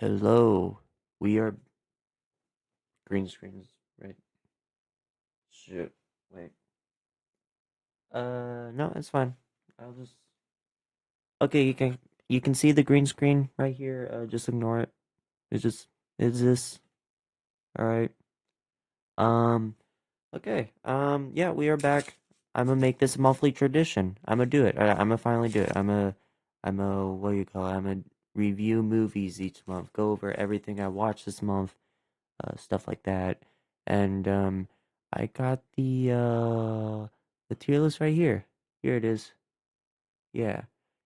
Hello. We are green screens, right? Shit. Wait. No, it's fine. I'll just. Okay, you can see the green screen right here. Just ignore it. It's this. All right. Um. Okay. Yeah, we are back. I'm gonna make this a monthly tradition. I'm gonna do it. I'm gonna finally do it. What do you call it? I'm gonna review movies each month. Go over everything I watched this month. Stuff like that. And I got the tier list right here. Here it is. Yeah,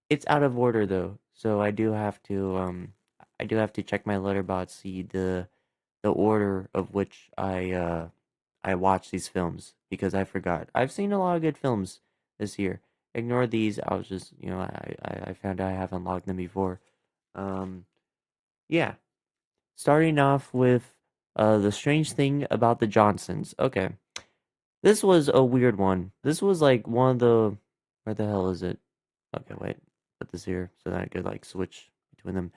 it's out of order though, so I do have to check my letterbox, see the order of which I watch these films because I forgot. I've seen a lot of good films this year. Ignore these. I was just I found out I haven't logged them before. Um, yeah. Starting off with the strange thing about the Johnsons. Okay, this was a weird one. This was like one of the where the hell is it? Okay, wait, put this here so that I could like switch between them.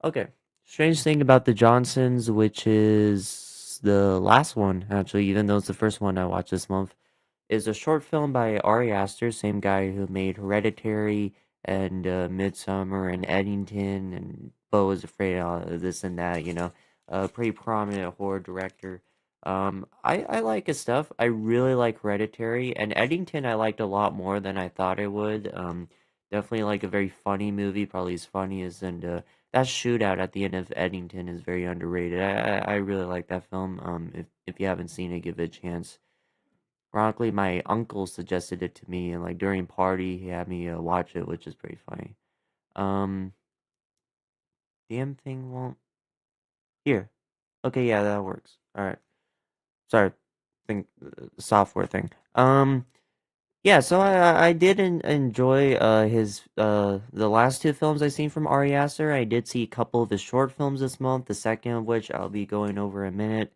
Okay, strange thing about the Johnsons, which is the last one actually, even though it's the first one I watched this month, is a short film by Ari Aster, same guy who made Hereditary and Midsummer and Eddington and Beau is Afraid of this and that. A pretty prominent horror director. I like his stuff. I really like Hereditary and Eddington. I liked a lot more than I thought I would. Definitely like a very funny movie, probably as funny as and that shootout at the end of Eddington is very underrated. I really like that film. If you haven't seen it, give it a chance. Ironically, my uncle suggested it to me, and like during party, he had me watch it, which is pretty funny. Um, damn thing won't here. Okay, yeah, that works. All right. Sorry, think software thing. Yeah. So I did enjoy his the last two films I seen from Ari Aster. I did see a couple of his short films this month. The second of which I'll be going over in a minute.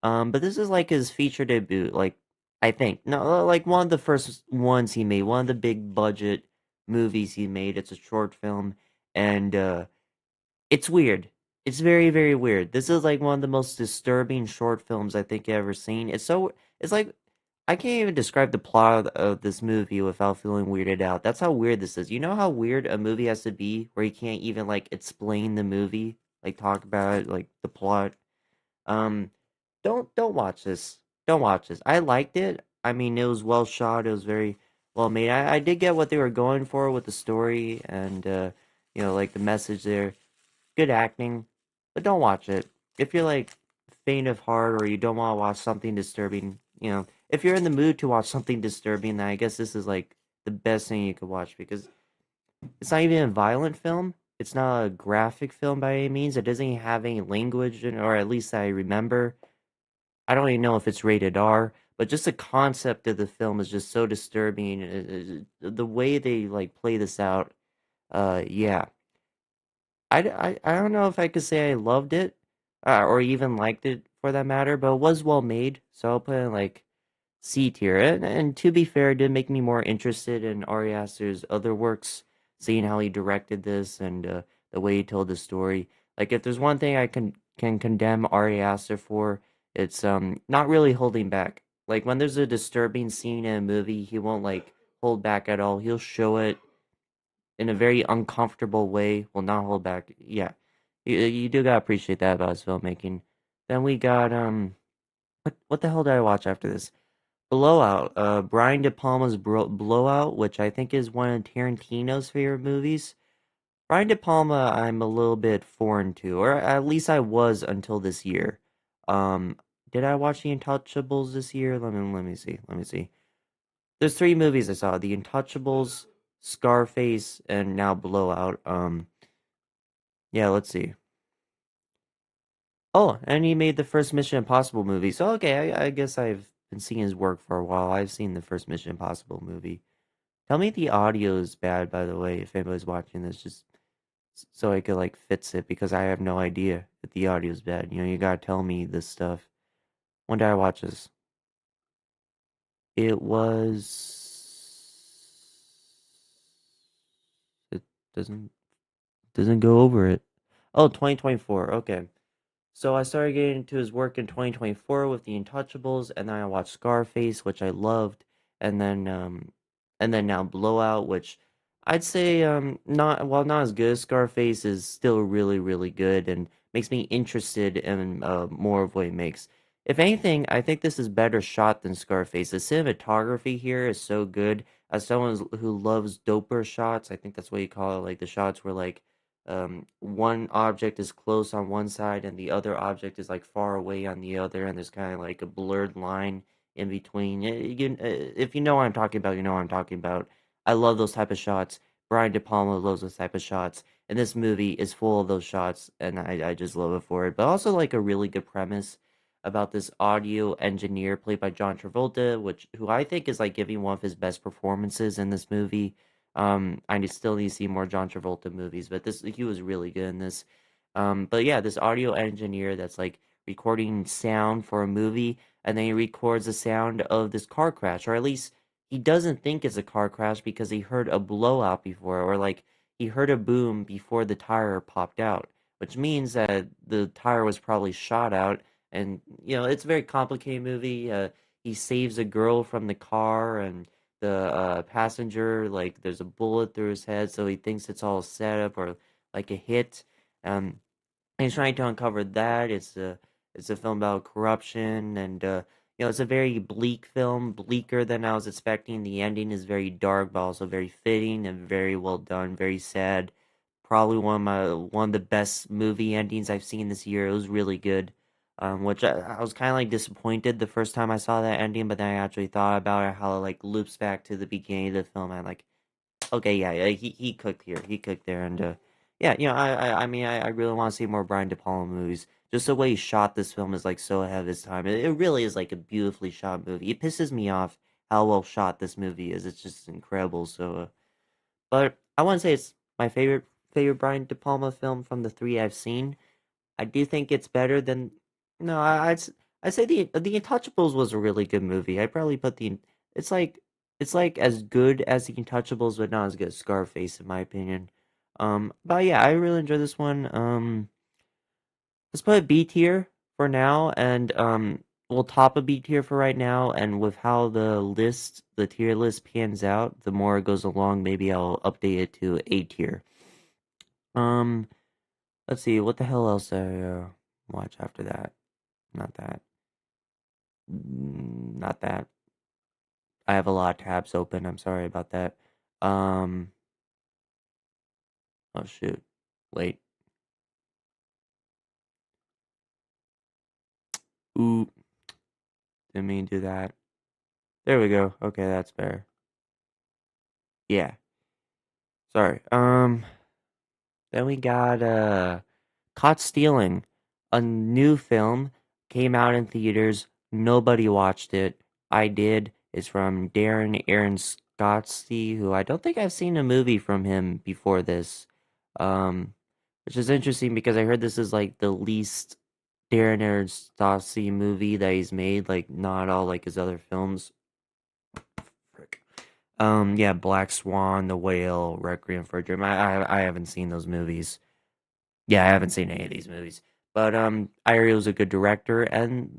But this is like his feature debut, like I think. No, like one of the first ones he made, one of the big budget movies he made. It's a short film, and it's weird. It's very, very weird. This is like one of the most disturbing short films I think I've ever seen. It's like I can't even describe the plot of this movie without feeling weirded out. That's how weird this is. You know how weird a movie has to be where you can't even like explain the movie, like talk about it, like the plot. Um, don't watch this. Don't watch this. I liked it. I mean, it was well shot. It was very well made. I did get what they were going for with the story and like the message there. Good acting, but don't watch it. If you're like faint of heart or you don't want to watch something disturbing, if you're in the mood to watch something disturbing, then I guess this is like the best thing you could watch because it's not even a violent film. It's not a graphic film by any means. It doesn't even have any language, or at least I remember. I don't even know if it's rated R, but just the concept of the film is just so disturbing. The way they like play this out, yeah. I don't know if I could say I loved it, or even liked it for that matter, but it was well made, so I'll put it in like C tier. And to be fair, it did make me more interested in Ari Aster's other works, seeing how he directed this and the way he told the story. Like, if there's one thing I can condemn Ari Aster for, it's not really holding back. Like when there's a disturbing scene in a movie, he won't like hold back at all. He'll show it in a very uncomfortable way, will not hold back. Yeah, you do gotta appreciate that about his filmmaking. Then we got what the hell did I watch after this? Blowout. Brian De Palma's Blowout, which I think is one of Tarantino's favorite movies. Brian De Palma, I'm a little bit foreign to, or at least I was until this year. Um, did I watch The Untouchables this year? Let me see. Let me see. There's three movies I saw: The Untouchables, Scarface, and now Blowout. Yeah, let's see. Oh, and he made the first Mission Impossible movie. So okay, I guess I've been seeing his work for a while. I've seen the first Mission Impossible movie. Tell me if the audio is bad, by the way, if anybody's watching this, just so I could like fix it because I have no idea if the audio is bad. You gotta tell me this stuff. When did I watch this? It was. It doesn't go over it. Oh, 2024. Okay. So I started getting into his work in 2024 with The Untouchables, and then I watched Scarface, which I loved, and then now Blowout, which I'd say not as good as Scarface, is still really good and makes me interested in more of what he makes. If anything, I think this is better shot than Scarface. The cinematography here is so good. As someone who loves doper shots, I think that's what you call it, like the shots where like one object is close on one side and the other object is like far away on the other, and there's kind of like a blurred line in between. If you know what I'm talking about, you know what I'm talking about. I love those type of shots. Brian De Palma loves those type of shots, and this movie is full of those shots, and I just love it for it. But also like a really good premise about this audio engineer played by John Travolta, which who I think is like giving one of his best performances in this movie. Still need to see more John Travolta movies, but this he was really good in this. But yeah, this audio engineer that's like recording sound for a movie, and then he records the sound of this car crash, or at least he doesn't think it's a car crash because he heard a blowout before, or like he heard a boom before the tire popped out, which means that the tire was probably shot out. And it's a very complicated movie. He saves a girl from the car, and the passenger, like there's a bullet through his head, so he thinks it's all set up or like a hit. Um, and he's trying to uncover that. It's a film about corruption, and it's a very bleak film, bleaker than I was expecting. The ending is very dark, but also very fitting and very well done, very sad. Probably one of the best movie endings I've seen this year. It was really good. Which I was kind of like disappointed the first time I saw that ending, but then I actually thought about it, how it like loops back to the beginning of the film. I'm like, okay, yeah, he cooked here, he cooked there, and yeah, I mean, I really want to see more Brian De Palma movies. Just the way he shot this film is like so ahead of his time. It really is like a beautifully shot movie. It pisses me off how well shot this movie is. It's just incredible. So, but I want to say it's my favorite Brian De Palma film from the three I've seen. I do think it's better than. No, I'd say the Untouchables was a really good movie. I probably put the it's like it's like as good as the Untouchables, but not as good as Scarface in my opinion. But yeah, I really enjoyed this one. Let's put a B tier for now, and we'll top a B tier for right now. And with how the tier list pans out, the more it goes along, maybe I'll update it to A tier. Um, let's see, what the hell else I watch after that? Not that. Not that. I have a lot of tabs open. I'm sorry about that. Um. Oh shoot. Wait. Ooh. Didn't mean to do that. There we go. Okay, that's better. Yeah. Sorry. Then we got Caught Stealing, a new film, came out in theaters. Nobody watched it. I did. It's from Darren Aronofsky, who I don't think I've seen a movie from him before this. Um, which is interesting because I heard this is like the least Darren Aronofsky movie that he's made. Like not all like his other films. Frick. Yeah, Black Swan, The Whale, Requiem for a Dream. I haven't seen those movies. Yeah, I haven't seen any of these movies, but Irio's a good director, and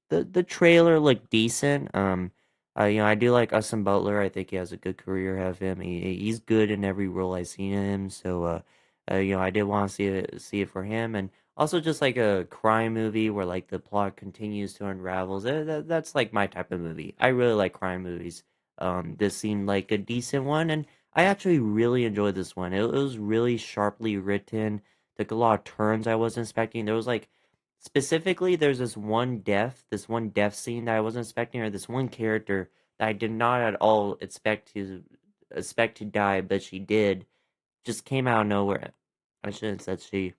the trailer looked decent. I do like Austin Butler. I think he has a good career ahead of him. He's good in every role I've seen him. So, I did want to see it for him, and also just like a crime movie where like the plot continues to unravel. That's like my type of movie. I really like crime movies. This seemed like a decent one, and I actually really enjoyed this one. It was really sharply written, took a lot of turns I wasn't expecting. There was like specifically there's this one death scene that I wasn't expecting, or this one character that I did not at all expect to die, but she did. Just came out of nowhere. I shouldn't have said she.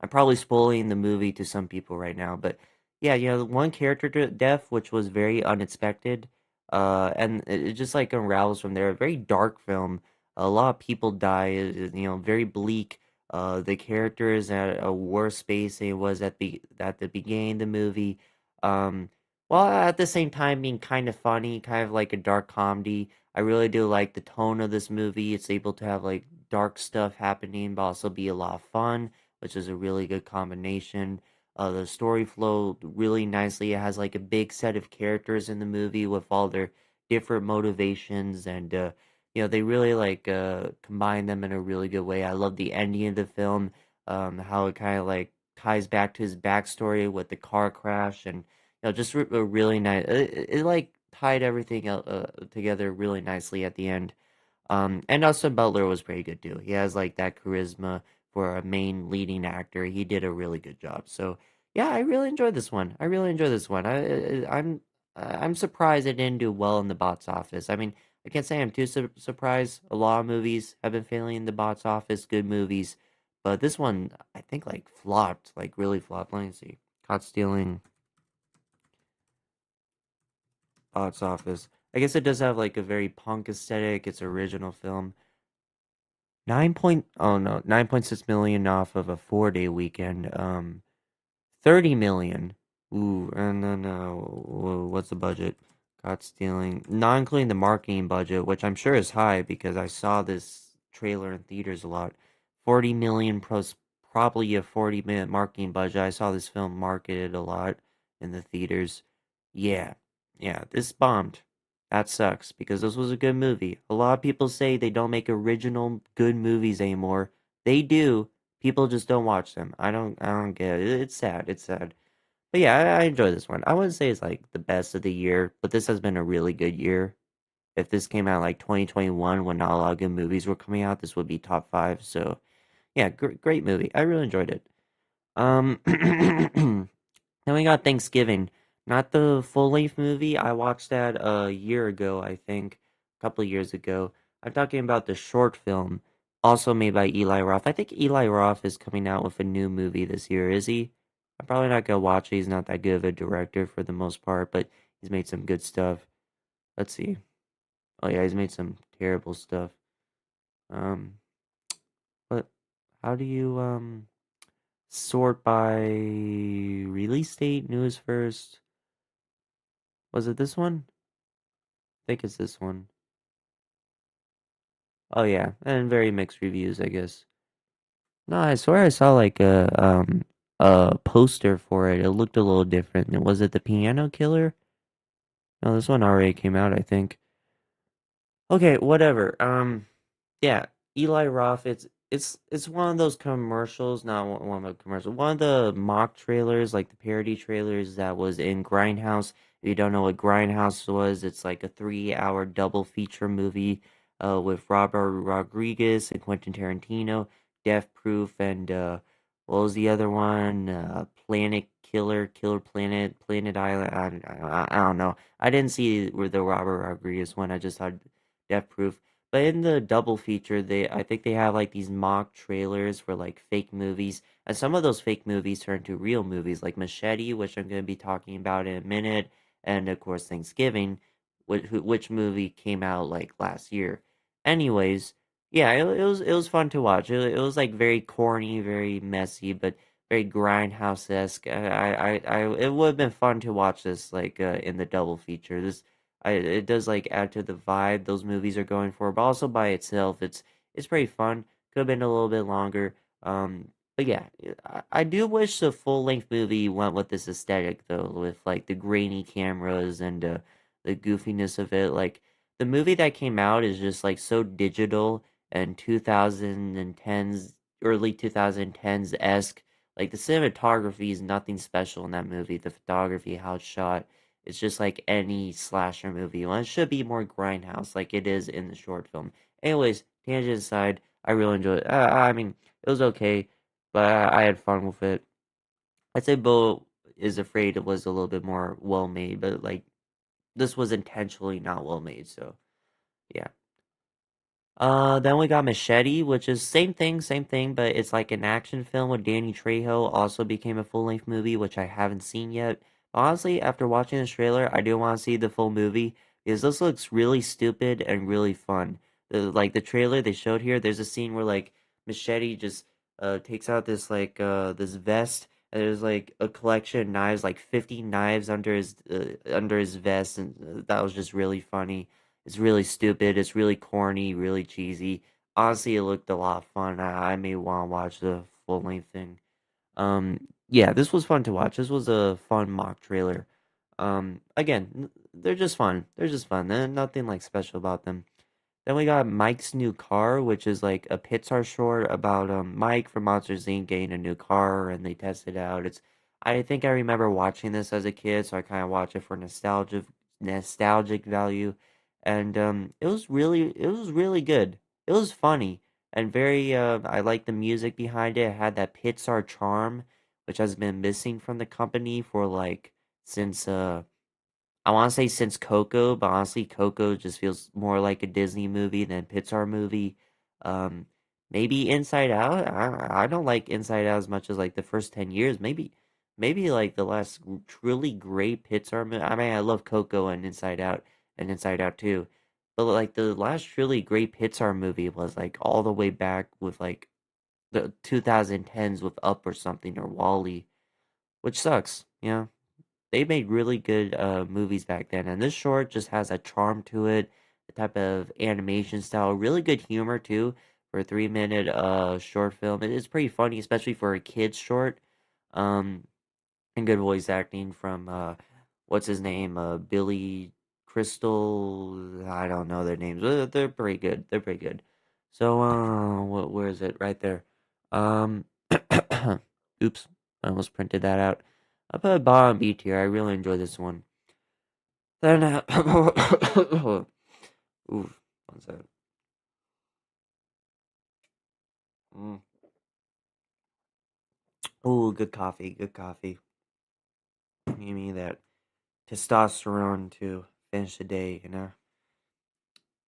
I'm probably spoiling the movie to some people right now, but yeah, the one character death which was very unexpected, and it just like unravels from there. A very dark film. A lot of people die. Very bleak. The character is at a worse space than it was at the beginning of the movie. Um, while at the same time being kind of funny, kind of like a dark comedy. I really do like the tone of this movie. It's able to have like dark stuff happening, but also be a lot of fun, which is a really good combination. The story flowed really nicely. It has like a big set of characters in the movie with all their different motivations, and they really like combine them in a really good way. I love the ending of the film, how it kind of like ties back to his backstory with the car crash and just a really nice. It like tied everything together really nicely at the end. And Austin Butler was pretty good too. He has like that charisma for a main leading actor. He did a really good job. So yeah, I really enjoyed this one. I really enjoyed this one. I'm surprised it didn't do well in the box office. I mean, I can't say I'm too surprised. A lot of movies have been failing in the box office, good movies, but this one I think like flopped, like really flopped. Let me see. Caught stealing box office. I guess it does have like a very punk aesthetic. It's original film. 9.6 million off of a 4-day weekend. 30 million. Ooh, and then what's the budget? Caught stealing, not including the marketing budget, which I'm sure is high because I saw this trailer in theaters a lot. 40 million plus probably a 40-minute marketing budget. I saw this film marketed a lot in the theaters. Yeah, yeah, this bombed. That sucks because this was a good movie. A lot of people say they don't make original good movies anymore. They do. People just don't watch them. I don't get it. It's sad. It's sad. But yeah, I enjoy this one. I wouldn't say it's like the best of the year, but this has been a really good year. If this came out like 2021 when not a lot of good movies were coming out, this would be top five. So yeah, great movie. I really enjoyed it. Then we got Thanksgiving. Not the full length movie. I watched that a year ago, I think, a couple of years ago. I'm talking about the short film, also made by Eli Roth. I think Eli Roth is coming out with a new movie this year, is he? I'm probably not gonna watch it. He's not that good of a director for the most part, but he's made some good stuff. Let's see. Oh yeah, he's made some terrible stuff. Um, but how do you sort by release date, news first? Was it this one? I think it's this one. Oh yeah, and very mixed reviews, I guess. No, I swear I saw like a poster for it. It looked a little different. Was it the Piano Killer? No, this one already came out, I think. Okay, whatever. Yeah, Eli Roth. It's one of those commercials, not one of the commercials. One of the mock trailers, like the parody trailers that was in Grindhouse. If you don't know what Grindhouse was, it's like a 3-hour double feature movie, with Robert Rodriguez and Quentin Tarantino, Death Proof, and what was the other one? Planet Killer, Killer Planet, Planet Island. I don't know. I didn't see the Robert Rodriguez one. I just saw Death Proof. But in the double feature, I think they have like these mock trailers for like fake movies, and some of those fake movies turn to real movies, like Machete, which I'm going to be talking about in a minute, and of course Thanksgiving, which movie came out like last year. Anyways, yeah, it was fun to watch. It was like very corny, very messy, but very grindhouse esque. It would have been fun to watch this like in the double feature. It does like add to the vibe those movies are going for, but also by itself, it's pretty fun. Could have been a little bit longer. But yeah, I do wish the full length movie went with this aesthetic though, with like the grainy cameras and the goofiness of it. Like the movie that came out is just like so digital and 2010s, early 2010s esque. Like the cinematography is nothing special in that movie. The photography, how it's shot, it's just like any slasher movie. Well, it should be more grindhouse, like it is in the short film. Anyways, tangent aside, I really enjoyed it. I mean, it was okay, but I had fun with it. I'd say Bo is Afraid it was a little bit more well made, but like this was intentionally not well made. So yeah. Then we got Machete, which is same thing, but it's like an action film with Danny Trejo. Also became a full length movie, which I haven't seen yet. Honestly, after watching this trailer, I do want to see the full movie because this looks really stupid and really fun. Like the trailer they showed here, there's a scene where like Machete just takes out this like this vest There's like a collection of knives, like 50 knives under his vest, and that was just really funny. It's really stupid. It's really corny, really cheesy. Honestly, it looked a lot of fun. I may want to watch the full length thing. Yeah, this was fun to watch. This was a fun mock trailer. Again, they're just fun. They're just fun. There's nothing like special about them. Then we got Mike's New Car, which is like a Pixar short about Mike from Monsters Inc. getting a new car and they test it out. I think I remember watching this as a kid, so I kind of watch it for nostalgic value, and it was really good. It was funny and very I like the music behind it. It had that Pixar charm, which has been missing from the company for like since I want to say since Coco, but honestly, Coco just feels more like a Disney movie than Pixar movie. Um, Maybe Inside Out. I don't like Inside Out as much as like the first 10 years. Maybe like the last truly great Pixar movie. I mean, I love Coco and Inside Out too, but like the last truly great Pixar movie was like all the way back with like the 2010s with Up or something or Wall-E, which sucks. They made really good movies back then, and this short just has a charm to it, the type of animation style, really good humor too for a 3 minute short film. It is pretty funny, especially for a kid's short. Um, and good voice acting from what's his name, Billy Crystal. I don't know their names. They're pretty good. They're pretty good. So where is it? Right there. Um, oops, I almost printed that out. I put a bottom B tier. I really enjoy this one. Then, oof, one second. Mm. Ooh, good coffee, good coffee. Give me that testosterone to finish the day, you know?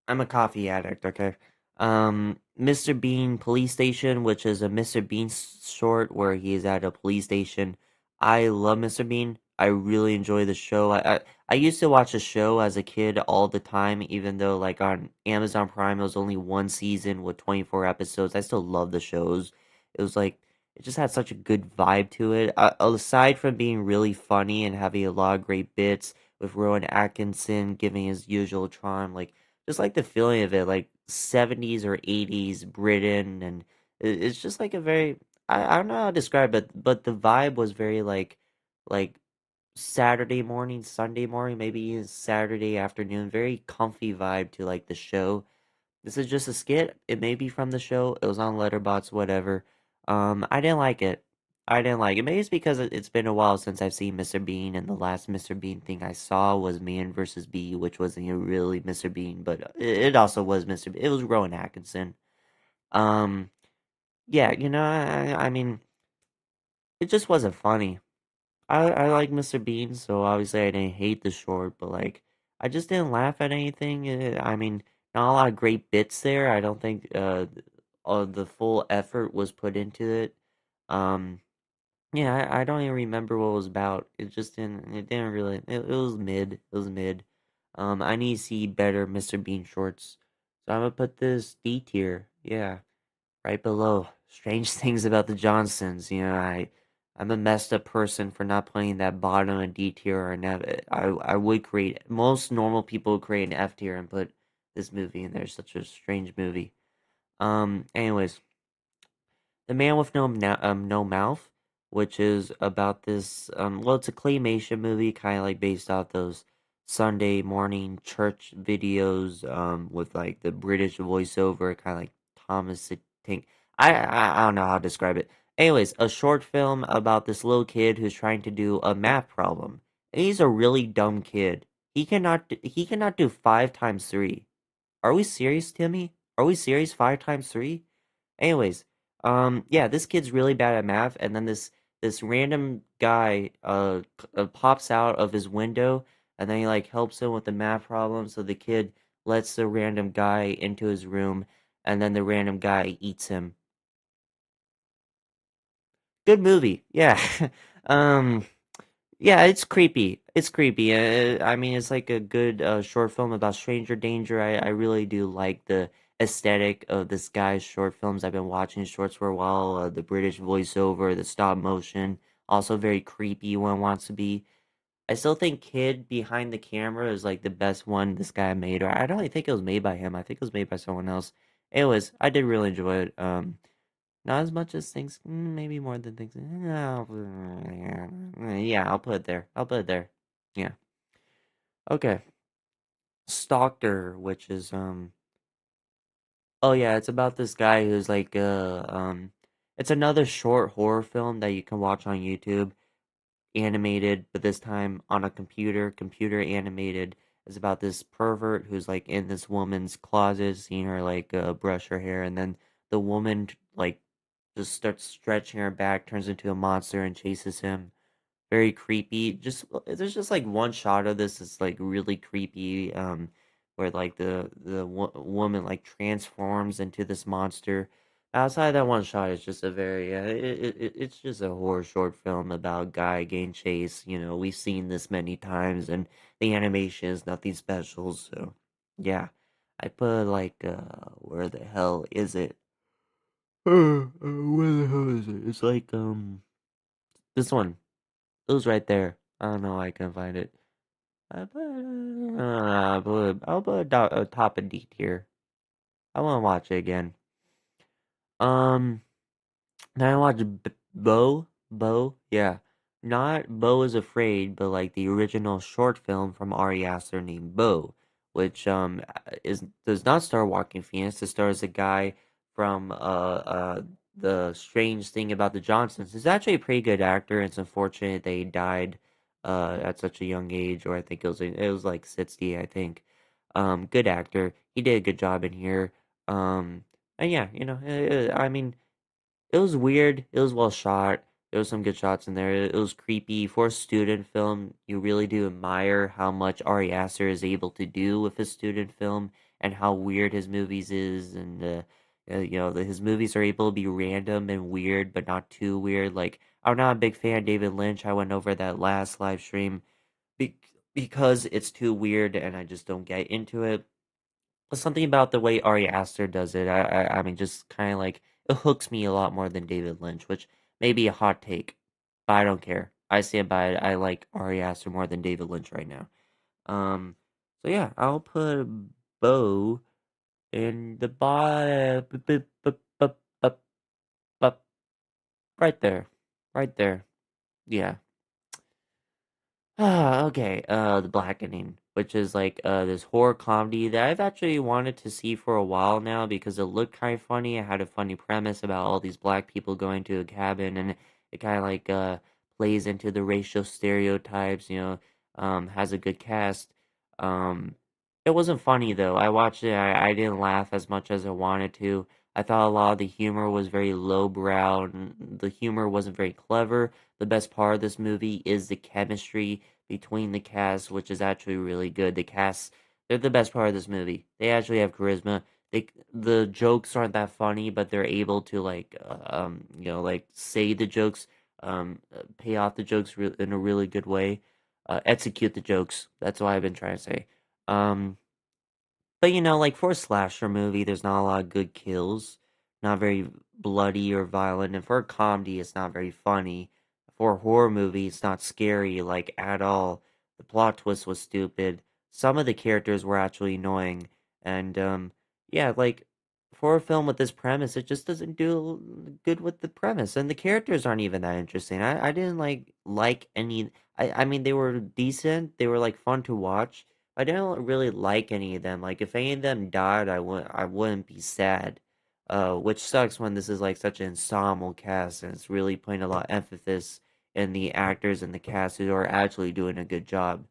I'm a coffee addict, okay? Mr. Bean Police Station, which is a Mr. Bean short where he is at a police station. I love Mr. Bean. I really enjoy the show. I used to watch the show as a kid all the time, even though like on Amazon Prime it was only one season with 24 episodes. I still love the shows. It was like it just had such a good vibe to it. Aside from being really funny and having a lot of great bits with Rowan Atkinson giving his usual charm, like just like the feeling of it, like 70s or 80s Britain, and it's just like a very I don't know how to describe it, but the vibe was very like Saturday morning, Sunday morning, maybe even Saturday afternoon, very comfy vibe to like the show. This is just a skit. It may be from the show. It was on Letterboxd, whatever. I didn't like it. I didn't like it. Maybe it's because it's been a while since I've seen Mr. Bean, and the last Mr. Bean thing I saw was Man versus Bee, which wasn't even really Mr. Bean, but it also was Mr. Bean. It was Rowan Atkinson. Um, yeah, I mean, it just wasn't funny. I like Mr. Bean, so obviously I didn't hate the short, but like I just didn't laugh at anything. I mean, not a lot of great bits there. I don't think the full effort was put into it. Um, yeah, I don't even remember what it was about. It didn't really. It was mid. It was mid. I need to see better Mr. Bean shorts, so I'm gonna put this D tier. Yeah, right below. Strange things about the Johnsons. I'm a messed up person for not playing that bottom and D tier or an F. I would create most normal people would create an F tier and put this movie in there. Such a strange movie. Anyways, The Man with No Mouth, which is about this. Well, it's a claymation movie, kind of like based off those Sunday morning church videos. With like the British voiceover, kind of like Thomas the Tank. I don't know how to describe it. Anyways, a short film about this little kid who's trying to do a math problem. And he's a really dumb kid. He cannot do 5 times 3. Are we serious, Timmy? Are we serious? 5 times 3? Anyways, yeah, this kid's really bad at math, and then this random guy pops out of his window, and then he like helps him with the math problem. So the kid lets the random guy into his room, and then the random guy eats him. Good movie, yeah. um, Yeah, it's creepy. It's creepy. I mean, it's like a good short film about stranger danger. I really do like the aesthetic of this guy's short films. I've been watching shorts for a while. The British voiceover, the stop motion, Also very creepy when it wants to be. I still think Kid behind the camera is like the best one this guy made. Or I don't even think it was made by him. I think it was made by someone else. Anyways, I did really enjoy it. Not as much as things, maybe more than things. Yeah, I'll put it there. I'll put it there. Yeah. Okay. Stalker, which is oh yeah, it's about this guy who's like it's another short horror film that you can watch on YouTube, animated, but this time on a computer animated. It's about this pervert who's like in this woman's closet, seeing her like brush her hair, and then the woman like just starts stretching her back, turns into a monster, and chases him. Very creepy. Just there's just like one shot of this is like really creepy, where like the woman like transforms into this monster. Outside that one shot, it's just a very it's just a horror short film about a guy getting chased. You know, we've seen this many times, and the animation is nothing special. So yeah, I put like where the hell is it? Where the hell is it? It's like this one. It was right there. I don't know why I can not find it. I'll put a top of D tier. I want to watch it again. Um, Then I watched Bo, yeah. Not Bo is Afraid, but like the original short film from Ari Aster named Bo, which is does not star Joaquin Phoenix. It stars a guy from The Strange Thing About the Johnsons. He's actually a pretty good actor. It's unfortunate they died at such a young age, or I think it was like 60, I think. Good actor. He did a good job in here. And yeah, I mean it was weird. It was well shot. There was some good shots in there. It was creepy. For a student film, you really do admire how much Ari Aster is able to do with his student film and how weird his movies is. And, his movies are able to be random and weird, but not too weird. Like, I'm not a big fan of David Lynch. I went over that last live stream be- because it's too weird and I just don't get into it. Something about the way Ari Aster does it, I mean, just kind of like it hooks me a lot more than David Lynch, which may be a hot take, but I don't care. I stand by it. I like Ari Aster more than David Lynch right now. Um, so yeah, I'll put Bo in the right there, right there. Yeah. Okay. The Blackening, which is like this horror comedy that I've actually wanted to see for a while now because it looked kind of funny. It had a funny premise about all these black people going to a cabin, and it kind of like plays into the racial stereotypes. Has a good cast. Um, it wasn't funny though. I watched it. I didn't laugh as much as I wanted to. I thought a lot of the humor was very lowbrow, and the humor wasn't very clever. The best part of this movie is the chemistry between the cast, which is actually really good. The cast, they're the best part of this movie. They actually have charisma. The jokes aren't that funny, but they're able to like, like say the jokes, pay off the jokes in a really good way, execute the jokes. That's what I've been trying to say. Um, but like for a slasher movie, there's not a lot of good kills, not very bloody or violent, and for a comedy, it's not very funny. For a horror movie, it's not scary like at all. The plot twist was stupid. Some of the characters were actually annoying, and yeah, like for a film with this premise, it just doesn't do good with the premise, and the characters aren't even that interesting. I didn't like any. I mean, they were decent. They were like fun to watch. I don't really like any of them. Like if any of them died, I wouldn't be sad. Which sucks when this is like such an ensemble cast and it's really putting a lot of emphasis in the actors and the cast who are actually doing a good job.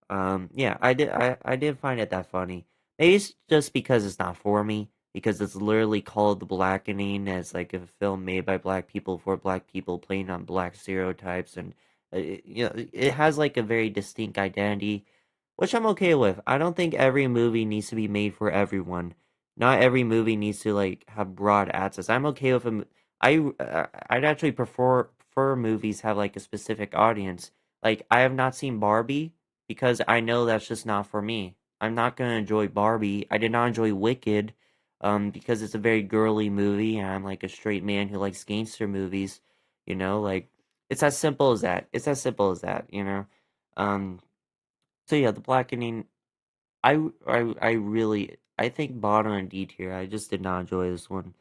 Yeah, I did find it that funny. Maybe it's just because it's not for me, because it's literally called The Blackening as like a film made by black people for black people playing on black stereotypes and it has like a very distinct identity, which I'm okay with. I don't think every movie needs to be made for everyone. Not every movie needs to like have broad access. I'm okay with I'd actually prefer movies have like a specific audience. Like I have not seen Barbie because I know that's just not for me. I'm not gonna enjoy Barbie. I did not enjoy Wicked, because it's a very girly movie, and I'm like a straight man who likes gangster movies. Like It's as simple as that. It's as simple as that, you know. Um, so yeah, the blackening. I really I think bottom and D tier. I just did not enjoy this one.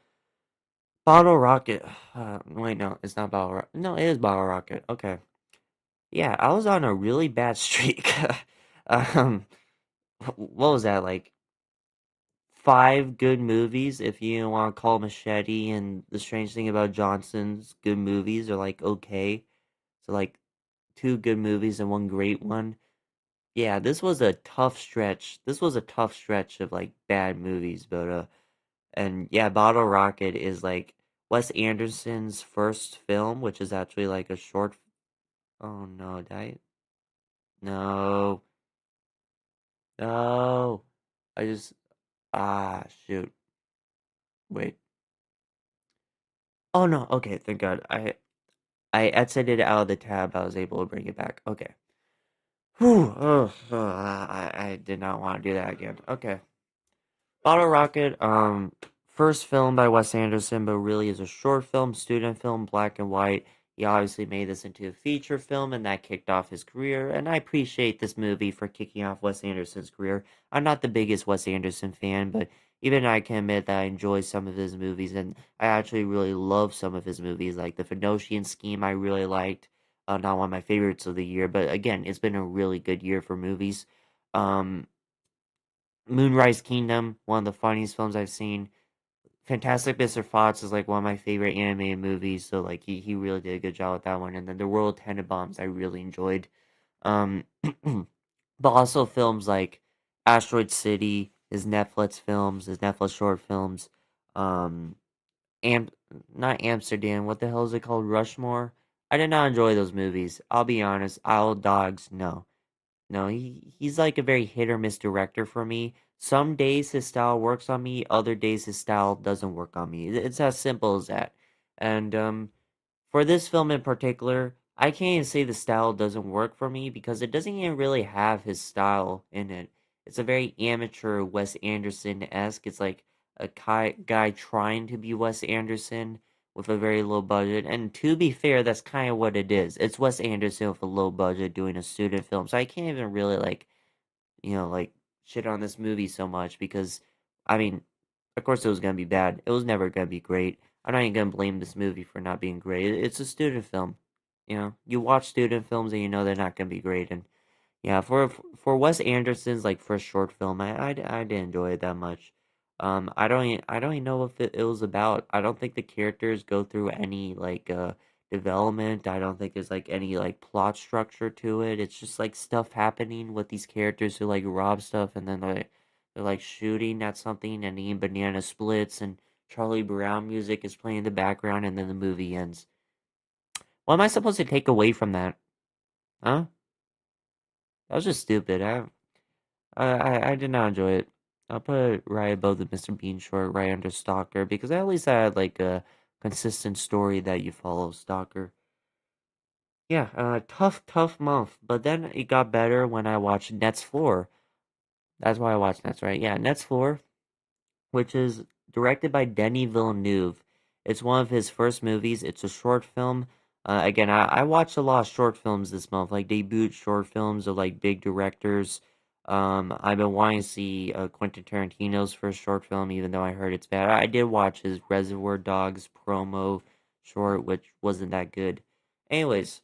Bottle Rocket. Wait, no, it's not Bottle Rocket. No, it is Bottle Rocket. Okay. Yeah, I was on a really bad streak. um, what was that like? Five good movies, if you want to call Machete and The Strange Thing About Johnson's good movies are like okay. So like two good movies and one great one. Yeah, this was a tough stretch. This was a tough stretch of like bad movies, but and yeah, Bottle Rocket is like Wes Anderson's first film, which is actually like a short. Oh no, did I? No, no. I just shoot. Wait. Oh no. Okay, thank God. I exited out of the tab. I was able to bring it back. Okay. Whew. I did not want to do that again. Okay. Bottle Rocket, first film by Wes Anderson, but really is a short film, student film, black and white. He obviously made this into a feature film, and that kicked off his career. And I appreciate this movie for kicking off Wes Anderson's career. I'm not the biggest Wes Anderson fan, but even I can admit that I enjoy some of his movies, and I actually really love some of his movies, like The Fenosian Scheme. I really liked, not one of my favorites of the year, but again, it's been a really good year for movies. Um, Moonrise Kingdom, one of the funniest films I've seen. Fantastic Mr. Fox is like one of my favorite animated movies, so like he really did a good job with that one. And then The World of Tenenbaums I really enjoyed. Um, but also films like Asteroid City, his Netflix films, his Netflix short films. Um, Am not Amsterdam. What the hell is it called? Rushmore. I did not enjoy those movies. I'll be honest. Isle of Dogs, no. No, he's like a very hit or miss director for me. Some days his style works on me, other days his style doesn't work on me. It's as simple as that. And for this film in particular, I can't even say the style doesn't work for me because it doesn't even really have his style in it. It's a very amateur Wes Anderson-esque. It's like a guy trying to be Wes Anderson with a very low budget. And to be fair, that's kind of what it is. It's Wes Anderson with a low budget doing a student film. So I can't even really like, like shit on this movie so much because I mean, of course it was gonna be bad. It was never gonna be great. I'm not even gonna blame this movie for not being great. It's a student film. You watch student films and you know they're not gonna be great. And yeah, for Wes Anderson's like first short film, I didn't enjoy it that much. I don't even know what it was about. I don't think the characters go through any like development. I don't think there's like any like plot structure to it. It's just like stuff happening with these characters who like rob stuff and then they're like shooting at something and eating banana splits and Charlie Brown music is playing in the background and then the movie ends. What am I supposed to take away from that? Huh? That was just stupid. I did not enjoy it. I'll put it right above the Mr. Bean short, right under Stalker, because at least I had like a consistent story that you follow Stalker. Yeah, tough month, but then it got better when I watched Net's Floor. That's why I watched Net's, right? Yeah, Net's Floor, which is directed by Denis Villeneuve. It's one of his first movies. It's a short film. Again, I watched a lot of short films this month, like debut short films of like big directors. I've been wanting to see Quentin Tarantino's first short film, even though I heard it's bad. I did watch his Reservoir Dogs promo short, which wasn't that good. Anyways,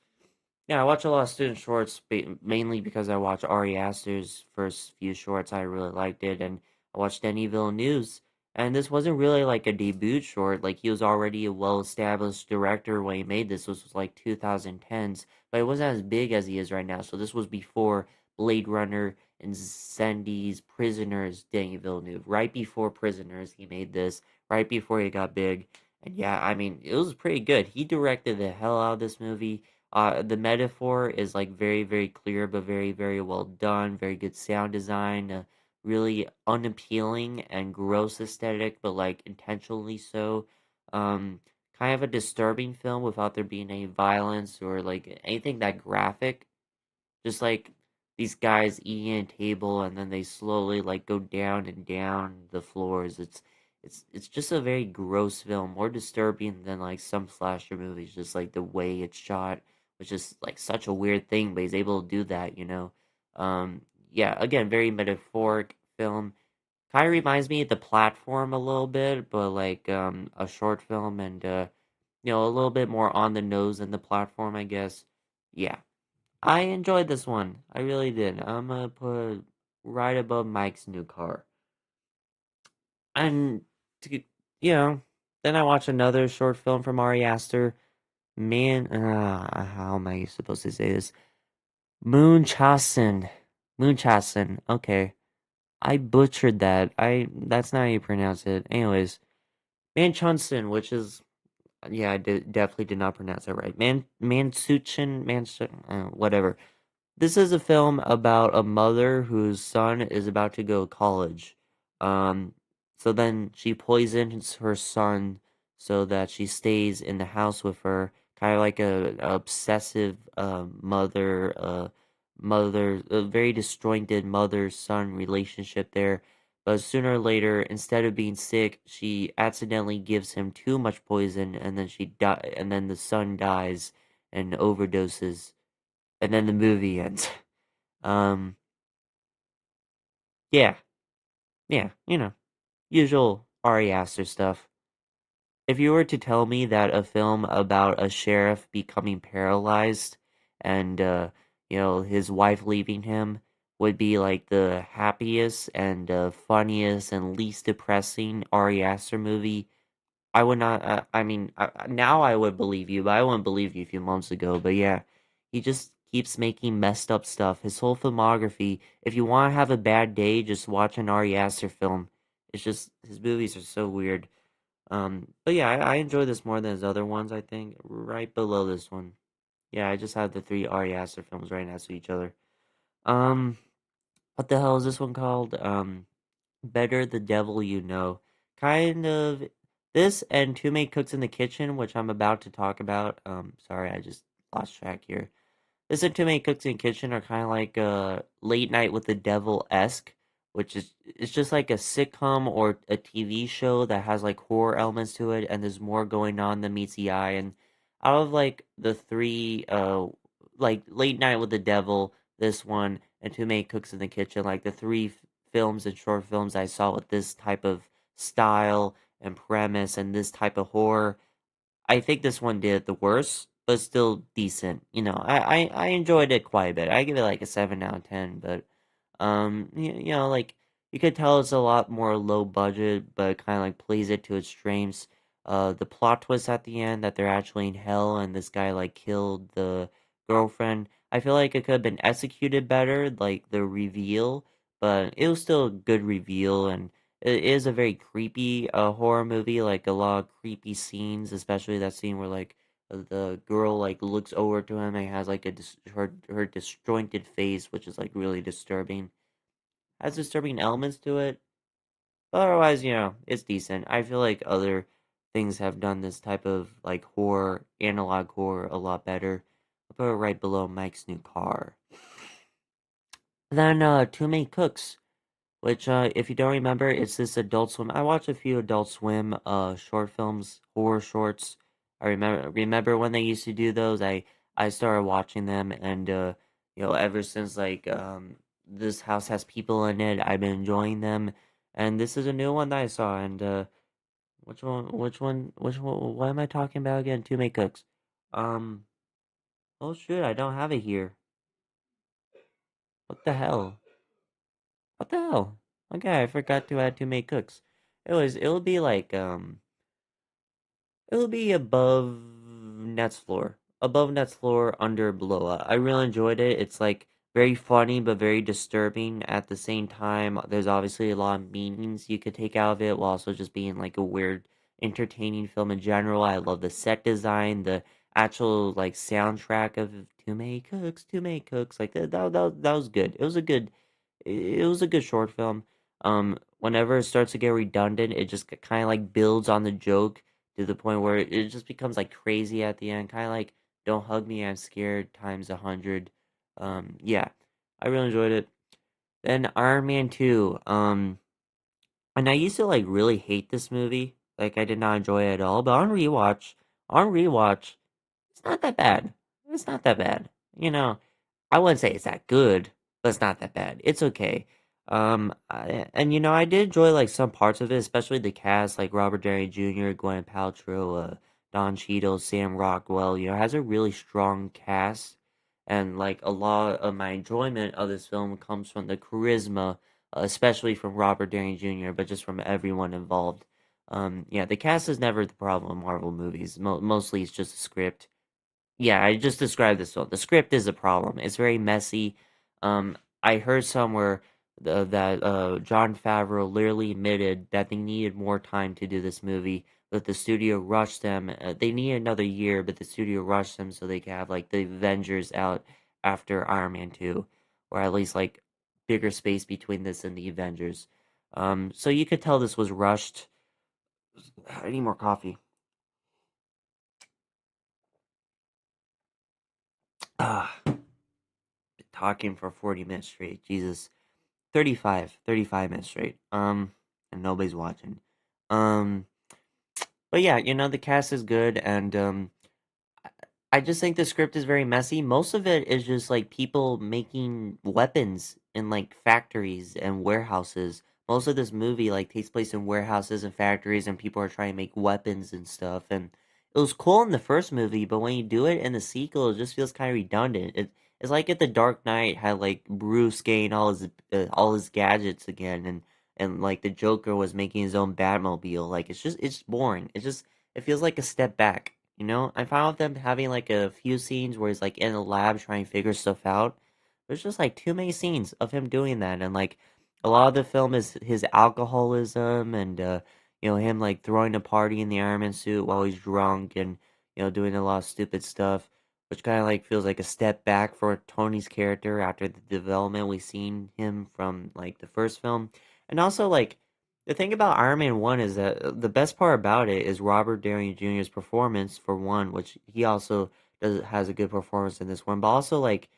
yeah, I watch a lot of student shorts, mainly because I watched Ari Aster's first few shorts. I really liked it, and I watched Denis Villeneuve's, and this wasn't really like a debut short. Like he was already a well-established director when he made this. This was like 2010s, but it wasn't as big as he is right now. So this was before Blade Runner and Incendies, Prisoners. Denis Villeneuve, right before Prisoners, he made this. Right before he got big, and yeah, I mean, it was pretty good. He directed the hell out of this movie. The metaphor is like very, very clear, but very, very well done. Very good sound design. Really unappealing and gross aesthetic, but like intentionally so. Um, Kind of a disturbing film without there being any violence or like anything that graphic. Just like these guys eating a table and then they slowly like go down and down the floors. It's just a very gross film, more disturbing than like some slasher movies. Just like the way it's shot, which is like such a weird thing, but he's able to do that, yeah, again, very metaphoric film. Kind of reminds me of the platform a little bit, but like a short film and a little bit more on the nose than the platform, I guess. Yeah. I enjoyed this one. I really did. I'm gonna put right above Mike's new car. And to, you know, then I watched another short film from Ari Aster. Man, how am I supposed to say this? Moonchasen. Moonchasen. Okay. I butchered that. That's not how you pronounce it. Anyways, Manchunson, which is yeah, definitely did not pronounce it right. Whatever. This is a film about a mother whose son is about to go to college. Um, so then she poisons her son so that she stays in the house with her, kind of like a obsessive a very disjointed mother-son relationship there. But sooner or later, instead of being sick, she accidentally gives him too much poison, and then and then the son dies and overdoses, and then the movie ends. Um, yeah, yeah, usual Ari Aster stuff. If you were to tell me that a film about a sheriff becoming paralyzed and his wife leaving him would be like the happiest and funniest and least depressing Ari Aster movie, I would not. I mean, now I would believe you, but I wouldn't believe you a few months ago. But yeah, he just keeps making messed up stuff. His whole filmography. If you want to have a bad day, just watch an Ari Aster film. It's just his movies are so weird. But yeah, I enjoy this more than his other ones. I think right below this one. Yeah, I just have the three Ari Aster films right next to each other. Um, what the hell is this one called? Better the Devil You Know. Kind of this and Two Mate Cooks in the Kitchen, which I'm about to talk about. Sorry, I just lost track here. This and Two Mate Cooks in the Kitchen are kind of like Late Night with the Devil esque, which is it's just like a sitcom or a TV show that has like horror elements to it, and there's more going on than meets the eye. And out of like the three, like Late Night with the Devil, this one, and Two Mate Cooks in the Kitchen, like the three films and short films I saw with this type of style and premise and this type of horror, I think this one did the worst, but still decent. I enjoyed it quite a bit. I give it like a 7 out of 10, but like you could tell it's a lot more low budget, but kind of like plays it to its strengths. The plot twist at the end that they're actually in hell and this guy like killed the girlfriend. I feel like it could have been executed better, like the reveal, but it was still a good reveal and it is a very creepy horror movie, like a lot of creepy scenes, especially that scene where like the girl like looks over to him and has like her disjointed face, which is like really disturbing. Has disturbing elements to it, but otherwise, it's decent. I feel like other things have done this type of like horror, analog horror, a lot better. I'll put it right below Mike's new car. Then Too Many Cooks, which if you don't remember, it's this Adult Swim. I watch a few Adult Swim short films, horror shorts. I remember when they used to do those. I started watching them, and ever since like this house has people in it, I've been enjoying them. And this is a new one that I saw. And which one? Which one? Which one? What am I talking about again? Too Many Cooks. Um. Oh shoot! I don't have it here. What the hell? What the hell? Okay, I forgot to add Too Many Cooks. It'll be like it'll be above Net's floor. Above Net's floor, under below. I really enjoyed it. It's like very funny but very disturbing at the same time. There's obviously a lot of meanings you could take out of it while also just being like a weird, entertaining film in general. I love the set design, the actual like soundtrack of Too Many Cooks, Too Many Cooks. Like that was good. It was a good short film. Whenever it starts to get redundant, it just kind of like builds on the joke to the point where it just becomes like crazy at the end, kind of like "Don't Hug Me, I'm Scared" times 100. Yeah, I really enjoyed it. Then Iron Man 2. And I used to like really hate this movie. Like I did not enjoy it at all. But on rewatch, it's not that bad. it's not that bad. I wouldn't say it's that good, but it's not that bad. It's okay. And I did enjoy like some parts of it, especially the cast, like Robert Downey Jr., Gwyneth Paltrow, Don Cheadle, Sam Rockwell. It has a really strong cast, and like a lot of my enjoyment of this film comes from the charisma, especially from Robert Downey Jr., but just from everyone involved. Yeah, the cast is never the problem in Marvel movies. Mostly it's just a script. Yeah, I just described this one. The script is a problem. It's very messy. I heard somewhere that Jon Favreau literally admitted that they needed more time to do this movie, but the studio rushed them. They needed another year, but the studio rushed them so they could have like the Avengers out after Iron Man 2, or at least like bigger space between this and the Avengers. So you could tell this was rushed. I need more coffee. Ah, talking for 40 minutes straight. Jesus. 35 minutes straight. And nobody's watching. Um, but yeah, the cast is good, and I just think the script is very messy. Most of it is just like people making weapons in like factories and warehouses. Most of this movie like takes place in warehouses and factories, and people are trying to make weapons and stuff. And it was cool in the first movie, but when you do it in the sequel, it just feels kind of redundant. It's like if the Dark Knight had like Bruce gain all his gadgets again, and like the Joker was making his own Batmobile. Like it's boring. It feels like a step back. I found them having like a few scenes where he's like in a lab trying to figure stuff out. There's just like too many scenes of him doing that, and like a lot of the film is his alcoholism and him like throwing a party in the Iron Man suit while he's drunk and doing a lot of stupid stuff, which kind of like feels like a step back for Tony's character after the development we've seen him from like the first film, and also like the thing about Iron Man 1 is that the best part about it is Robert Downey Jr.'s performance for one, which he also has a good performance in this one, but also like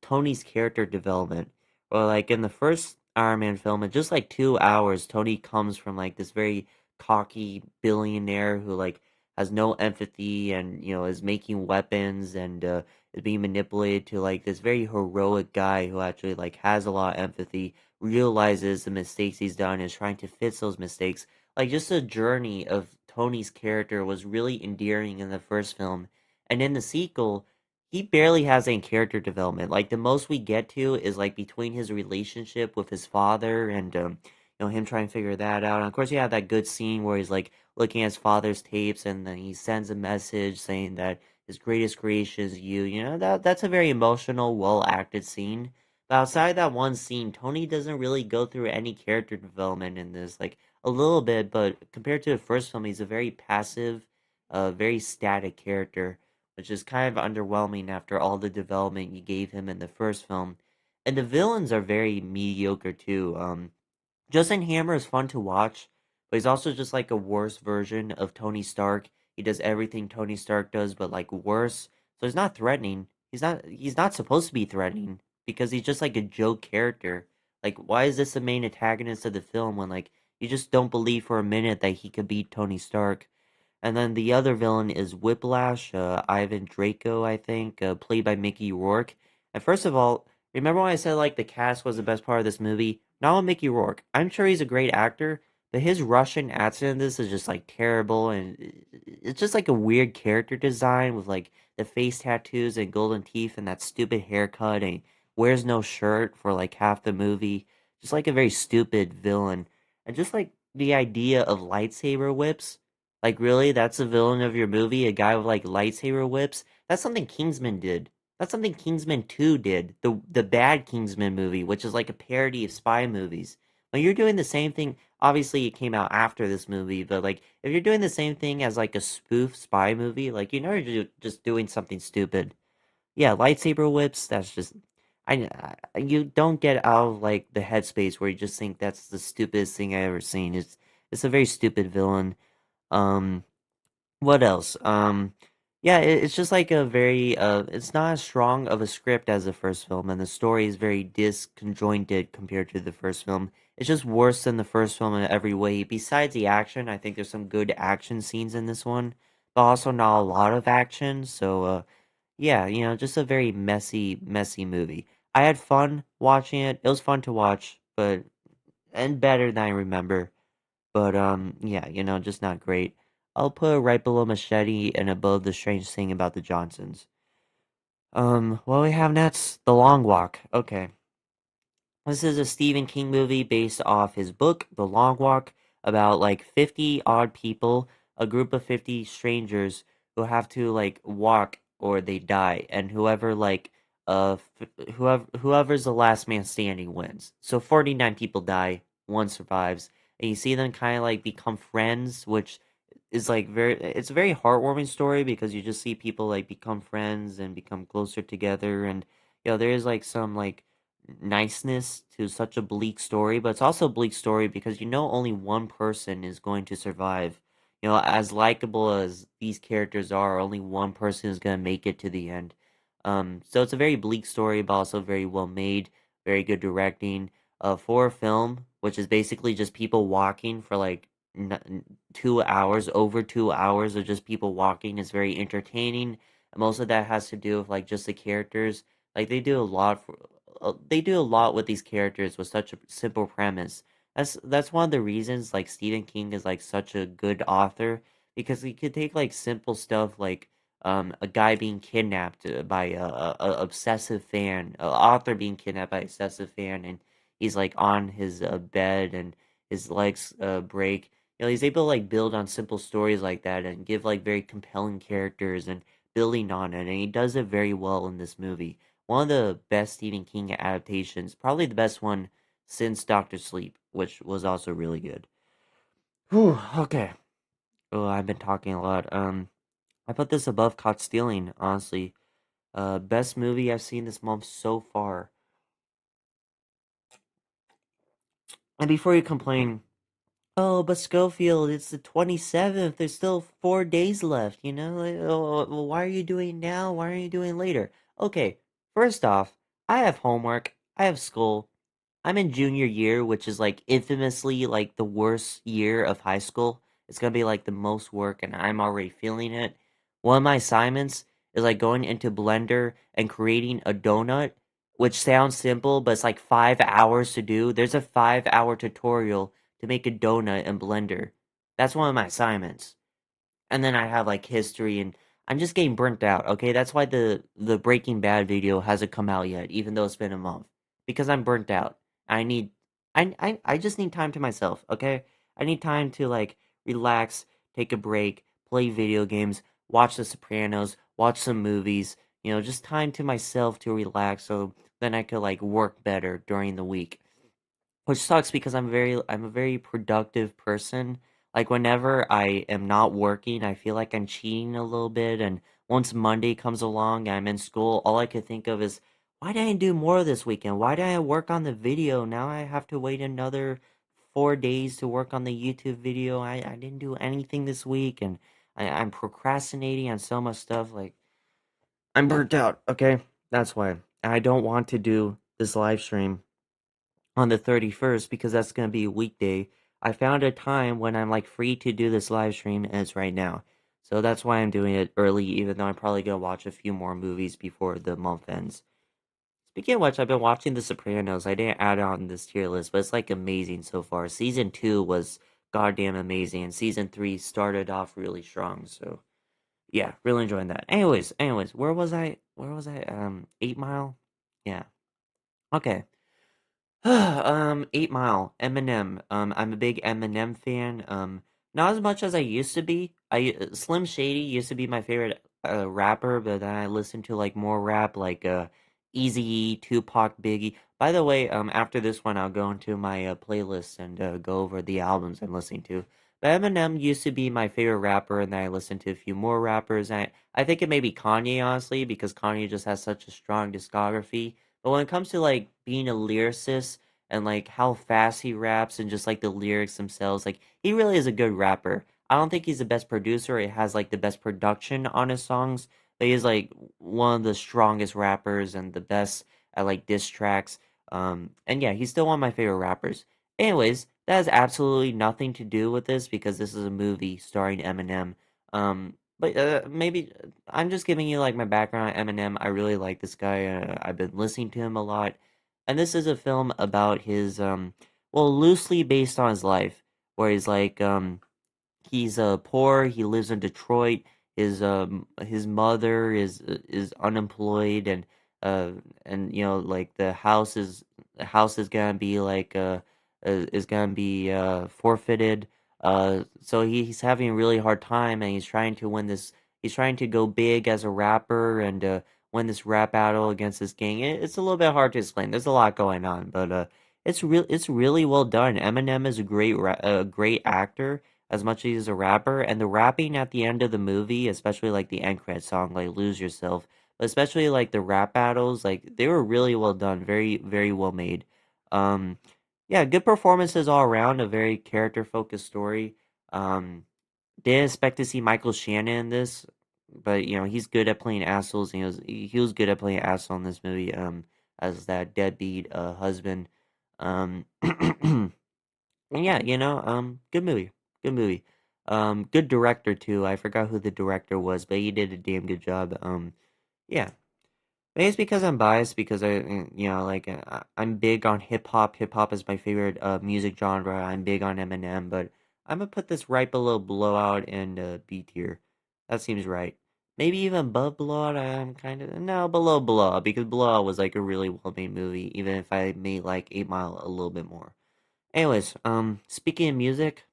Tony's character development. Well, like in the first Iron Man film, in just like 2 hours, Tony comes from like this very cocky billionaire who like has no empathy and is making weapons and is being manipulated to like this very heroic guy who actually like has a lot of empathy, realizes the mistakes he's done, and is trying to fix those mistakes. Like just the journey of Tony's character was really endearing in the first film, and in the sequel, he barely has any character development. Like the most we get to is like between his relationship with his father and him trying to figure that out. And of course, you have that good scene where he's like looking at his father's tapes, and then he sends a message saying that his greatest creation is you. That's a very emotional, well acted scene. But outside that one scene, Tony doesn't really go through any character development in this. Like a little bit, but compared to the first film, he's a very passive, very static character, which is kind of underwhelming after all the development you gave him in the first film. And the villains are very mediocre too. Justin Hammer is fun to watch, but he's also just like a worse version of Tony Stark. He does everything Tony Stark does, but like worse. So he's not threatening. He's not supposed to be threatening because he's just like a joke character. Like, why is this the main antagonist of the film when like you just don't believe for a minute that he could beat Tony Stark? And then the other villain is Whiplash, Ivan Draco, I think, played by Mickey Rourke. And first of all, remember when I said like the cast was the best part of this movie? Not with Mickey Rourke. I'm sure he's a great actor, but his Russian accent in this is just like terrible, and it's just like a weird character design with like the face tattoos and golden teeth and that stupid haircut, and he wears no shirt for like half the movie. Just like a very stupid villain, and just like the idea of lightsaber whips. Like, really? That's the villain of your movie? A guy with like lightsaber whips? That's something Kingsman did. That's something Kingsman 2 did. The bad Kingsman movie, which is like a parody of spy movies. When you're doing the same thing, obviously it came out after this movie, but like if you're doing the same thing as like a spoof spy movie, like you're just doing something stupid. Yeah, lightsaber whips, that's just you don't get out of like the headspace where you just think that's the stupidest thing I ever seen. It's a very stupid villain. Um what else? Yeah, it's just like a very it's not as strong of a script as the first film, and the story is very disconjointed compared to the first film. It's just worse than the first film in every way. Besides the action, I think there's some good action scenes in this one, but also not a lot of action. So yeah, just a very messy movie. I had fun watching it. It was fun to watch, but and better than I remember. But yeah, just not great. I'll put it right below Machete and above The Strange Thing About the Johnsons. What we have next? The Long Walk. Okay. This is a Stephen King movie based off his book, The Long Walk, about like 50 odd people, a group of 50 strangers who have to like walk or they die, and whoever's the last man standing wins. So 49 people die, one survives, and you see them kind of like become friends, which is like it's a very heartwarming story because you just see people like become friends and become closer together, and there is like some like niceness to such a bleak story, but it's also a bleak story because only one person is going to survive. As likable as these characters are, only one person is going to make it to the end. So it's a very bleak story, but also very well made, very good directing. For a film, which is basically just people walking for like 2 hours, over 2 hours of just people walking, is very entertaining. And most of that has to do with like just the characters. Like they do a lot with these characters with such a simple premise. That's one of the reasons like Stephen King is like such a good author because he could take like simple stuff like a guy being kidnapped by a obsessive fan, a author being kidnapped by an obsessive fan, and he's like on his bed and his legs break. He's able to like build on simple stories like that and give like very compelling characters and building on it, and he does it very well in this movie. One of the best Stephen King adaptations, probably the best one since Doctor Sleep, which was also really good. Whew, okay. Oh, I've been talking a lot. I put this above Caught Stealing, honestly. Best movie I've seen this month so far. And before you complain, oh, but Schofield, it's the 27th. There's still 4 days left, Like, oh, well, why are you doing now? Why aren't you doing later? Okay, first off, I have homework. I have school. I'm in junior year, which is like infamously like the worst year of high school. It's gonna be like the most work, and I'm already feeling it. One of my assignments is like going into Blender and creating a donut, which sounds simple, but it's like 5 hours to do. There's a 5 hour tutorial to make a donut in Blender. That's one of my assignments. And then I have like history, and I'm just getting burnt out. Okay, that's why the Breaking Bad video hasn't come out yet, even though it's been a month, because I'm burnt out. I need, I just need time to myself. Okay, I need time to like relax, take a break, play video games, watch The Sopranos, watch some movies. Just time to myself to relax, so then I could like work better during the week. Which sucks because I'm a very productive person. Like whenever I am not working, I feel like I'm cheating a little bit. And once Monday comes along and I'm in school, all I could think of is why didn't I do more this weekend? Why didn't I work on the video? Now I have to wait another 4 days to work on the YouTube video. I didn't do anything this week, and I'm procrastinating on so much stuff. Like I'm burnt out, okay? That's why. I don't want to do this live stream on the 31st because that's going to be a weekday. I found a time when I'm like free to do this live stream, and it's right now. So that's why I'm doing it early, even though I'm probably going to watch a few more movies before the month ends. Speaking of which, I've been watching The Sopranos. I didn't add it on this tier list, but it's like amazing so far. Season 2 was goddamn amazing, and season 3 started off really strong. So yeah, really enjoying that. Anyways, where was I? Where was I? 8 Mile? Yeah. Okay. 8 Mile, Eminem. I'm a big Eminem fan. Not as much as I used to be. Slim Shady used to be my favorite rapper, but then I listened to like more rap, like Eazy-E, Tupac, Biggie. By the way, after this one, I'll go into my playlist and go over the albums I'm listening to. But Eminem used to be my favorite rapper, and then I listened to a few more rappers. I think it may be Kanye, honestly, because Kanye just has such a strong discography. But when it comes to like being a lyricist and like how fast he raps and just like the lyrics themselves, like he really is a good rapper. I don't think he's the best producer. He has like the best production on his songs, but he's like one of the strongest rappers and the best at like diss tracks. And yeah, he's still one of my favorite rappers. Anyways, that has absolutely nothing to do with this because this is a movie starring Eminem. But maybe I'm just giving you like my background on Eminem. I really like this guy. I've been listening to him a lot, and this is a film about his well, loosely based on his life, where he's like he's poor. He lives in Detroit. His mother is unemployed, uh and you know like the house is gonna be like is gonna be forfeited. So he's having a really hard time, and he's trying to win this. He's trying to go big as a rapper and win this rap battle against this gang. It's a little bit hard to explain. There's a lot going on, but it's really well done. Eminem is a great actor as much as he's a rapper, and the rapping at the end of the movie, especially like the end credit song, like "Lose Yourself," but especially like the rap battles, like they were really well done, very well made. Um, yeah, good performances all around. A very character focused story. Um, didn't expect to see Michael Shannon in this, but you know he's good at playing assholes. And he was good at playing asshole in this movie. As that deadbeat husband. And yeah, good movie. Good movie. Good director too. I forgot who the director was, but he did a damn good job. Yeah. Maybe it's because I'm biased because I'm big on hip hop. Hip hop is my favorite music genre. I'm big on Eminem, but I'm gonna put this right below Blowout and B tier. That seems right. Maybe even above Blowout. I'm kind of no below Blowout because Blowout was like a really well made movie. Even if I made like 8 Mile a little bit more. Anyways, speaking of music,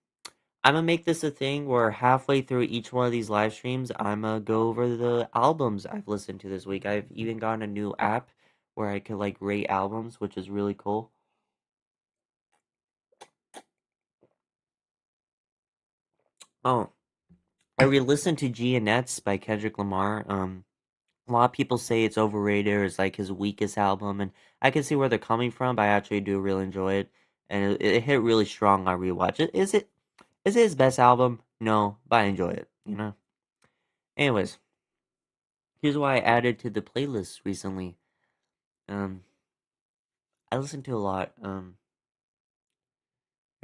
I'm gonna make this a thing where halfway through each one of these live streams, I'm gonna go over the albums I've listened to this week. I've even gotten a new app where I can like rate albums, which is really cool. Oh, I re-listened to Gianette's by Kendrick Lamar. A lot of people say it's overrated or it's like his weakest album, and I can see where they're coming from, but I actually do really enjoy it, and it hit really strong on rewatch. Is it his best album? No, but I enjoy it. You know. Anyways, here's what I added to the playlist recently. Um, I listen to a lot. Here,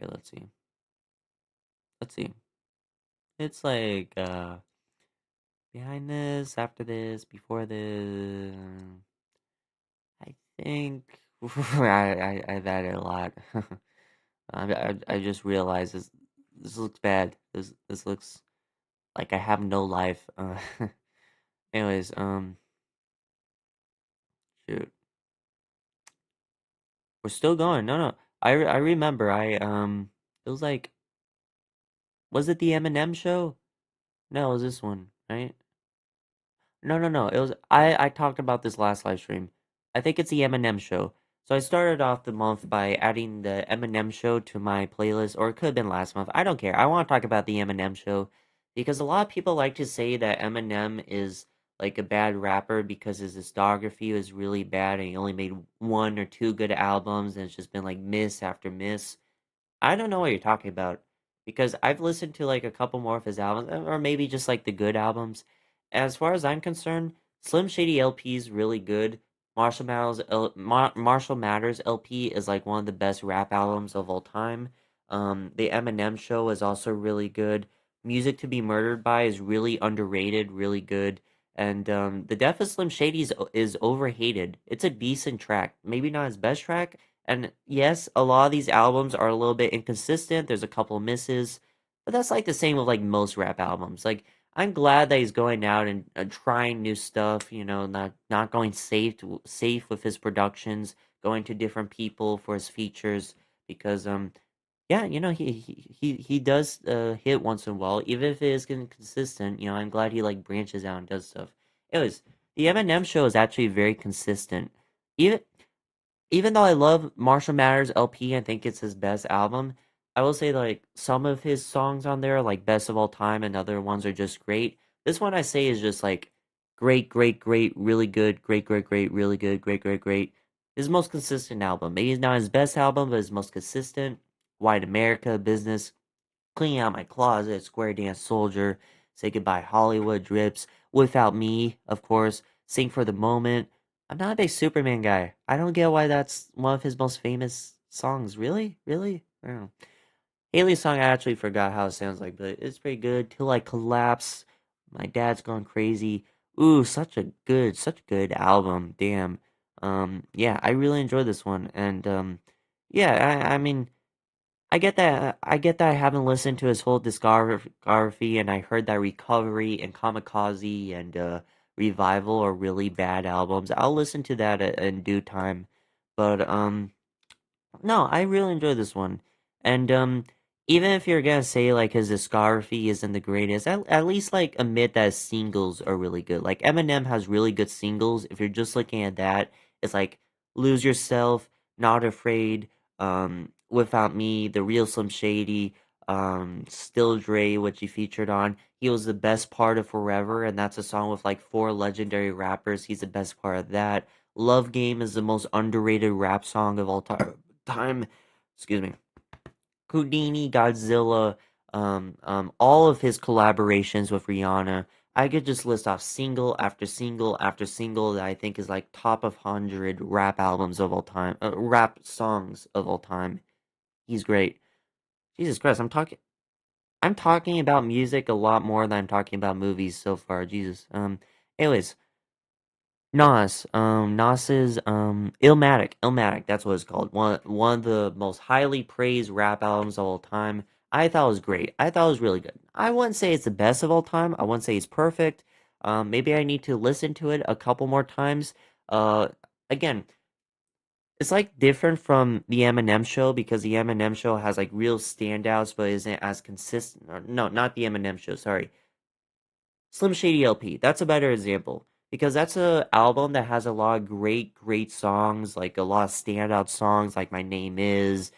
let's see. Let's see. It's like behind this, after this, before this. I think I've added a lot. I just realized this looks bad. This looks like I have no life. Anyways, shoot, we're still going. No, no. I remember. It was like, was it the Eminem show? No, it was this one, right? No, no, no. It was I talked about this last live stream. I think it's the Eminem show. So I started off the month by adding the Eminem show to my playlist, or it could have been last month. I don't care. I want to talk about the Eminem show because a lot of people like to say that Eminem is like a bad rapper because his discography is really bad and he only made one or two good albums and it's just been like miss after miss. I don't know what you're talking about because I've listened to like a couple more of his albums, or maybe just like the good albums. As far as I'm concerned, Slim Shady LP is really good. Marshall Matters LP is like one of the best rap albums of all time. The Eminem Show is also really good. Music to Be Murdered By is really underrated, really good. And The Death of Slim Shady is overhated. It's a decent track, maybe not his best track, and yes, a lot of these albums are a little bit inconsistent. There's a couple misses, but that's like the same with like most rap albums. Like I'm glad that he's going out and trying new stuff. You know, not going safe with his productions, going to different people for his features because yeah, you know he does hit once in a while, even if it is inconsistent. You know, I'm glad he like branches out and does stuff. Anyways, the Eminem show is actually very consistent. Even even though I love Marshall Mathers LP, I think it's his best album. I will say like some of his songs on there, like Best of All Time, and other ones are just great. This one I say is just like great, really good, great, really good, great. His most consistent album. Maybe it's not his best album, but his most consistent. White America, Business, Cleaning Out My Closet, Square Dance Soldier, Say Goodbye Hollywood, Drips, Without Me, of course, Sing for the Moment. I'm not a big Superman guy. I don't get why that's one of his most famous songs. Really? Really? I don't know. Haley's song, I actually forgot how it sounds like, but it's pretty good. Till I Collapse, My Dad's Gone Crazy. Ooh, such a good album. Damn. Yeah, I really enjoyed this one, and yeah, I mean, I get that. I get that. I haven't listened to his whole discography, and I heard that Recovery and Kamikaze and Revival are really bad albums. I'll listen to that in due time, but no, I really enjoyed this one. And even if you're gonna say like his discography isn't the greatest, at least like admit that his singles are really good. Like Eminem has really good singles. If you're just looking at that, it's like Lose Yourself, Not Afraid, Without Me, The Real Slim Shady, Still Dre, which he featured on. He was the best part of Forever, and that's a song with like four legendary rappers. He's the best part of that. Love Game is the most underrated rap song of all time. Excuse me. Houdini, Godzilla, all of his collaborations with Rihanna. I could just list off single after single after single that I think is like top of 100 rap albums of all time, rap songs of all time. He's great. Jesus Christ, I'm talking about music a lot more than I'm talking about movies so far. Jesus. Anyways, Nas's Illmatic, that's what it's called. One of the most highly praised rap albums of all time. I thought it was great. I thought it was really good. I wouldn't say it's the best of all time. I wouldn't say it's perfect. Maybe I need to listen to it a couple more times. Uh, Again, it's like different from the Eminem show because the Eminem show has like real standouts, but isn't as consistent. No, not the Eminem show. Sorry, Slim Shady LP. That's a better example because that's a album that has a lot of great songs, like a lot of standout songs, like My Name Is,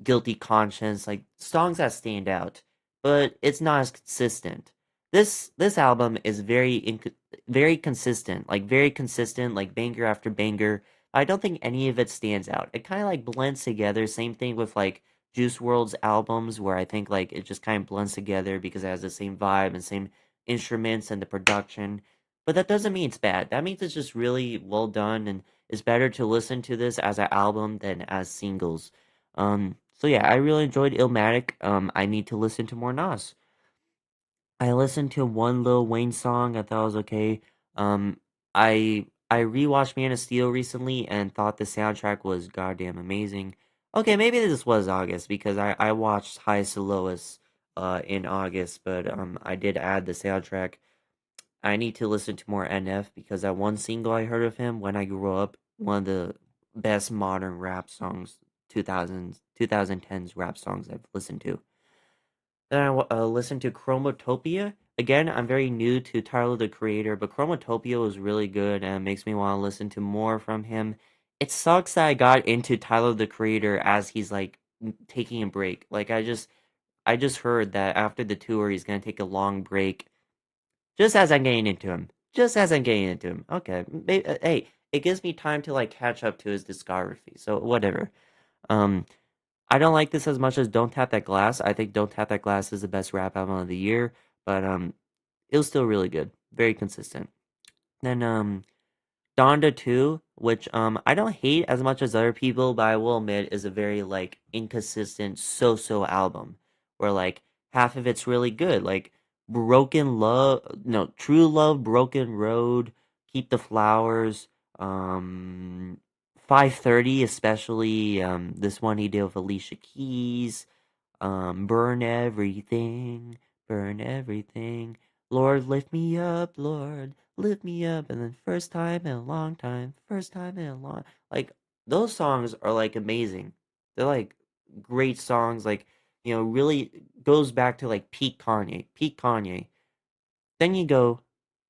Guilty Conscience, like songs that stand out. But it's not as consistent. This album is very consistent, very consistent, like banger after banger. I don't think any of it stands out. It kind of like blends together. Same thing with like Juice World's albums, where I think like it just kind of blends together because it has the same vibe and same instruments and the production. But that doesn't mean it's bad. That means it's just really well done and it's better to listen to this as an album than as singles. So yeah, I really enjoyed Illmatic. I need to listen to more Nas. I listened to one Lil Wayne song. I thought it was okay. I rewatched Man of Steel recently and thought the soundtrack was goddamn amazing. Okay, maybe this was August because I watched Highest to Lowest in August, but I did add the soundtrack. I need to listen to more NF because that one single I heard of him when I grew up, one of the best modern rap songs, 2010s rap songs I've listened to. Then I listened to Chromotopia. Again, I'm very new to Tyler the Creator, but Chromotopia was really good and it makes me want to listen to more from him. It sucks that I got into Tyler the Creator as he's like taking a break. Like I just heard that after the tour he's gonna take a long break. Just as I'm getting into him. Just as I'm getting into him. Okay. Hey, it gives me time to like catch up to his discography. So whatever. Um I don't like this as much as Don't Tap That Glass. I think Don't Tap That Glass is the best rap album of the year, but it was still really good. Very consistent. Then Donda 2, which I don't hate as much as other people, but I will admit is a very like inconsistent so-so album where like half of it's really good, like Broken Love, no, True Love, Broken Road, Keep the Flowers, 530 especially this one he did with Alicia Keys, burn everything. Lord, lift me up, Lord, lift me up. And then first time in a long time, first time in a long, like those songs are like amazing. They're like great songs. Like really goes back to like peak Kanye, peak Kanye. Then you go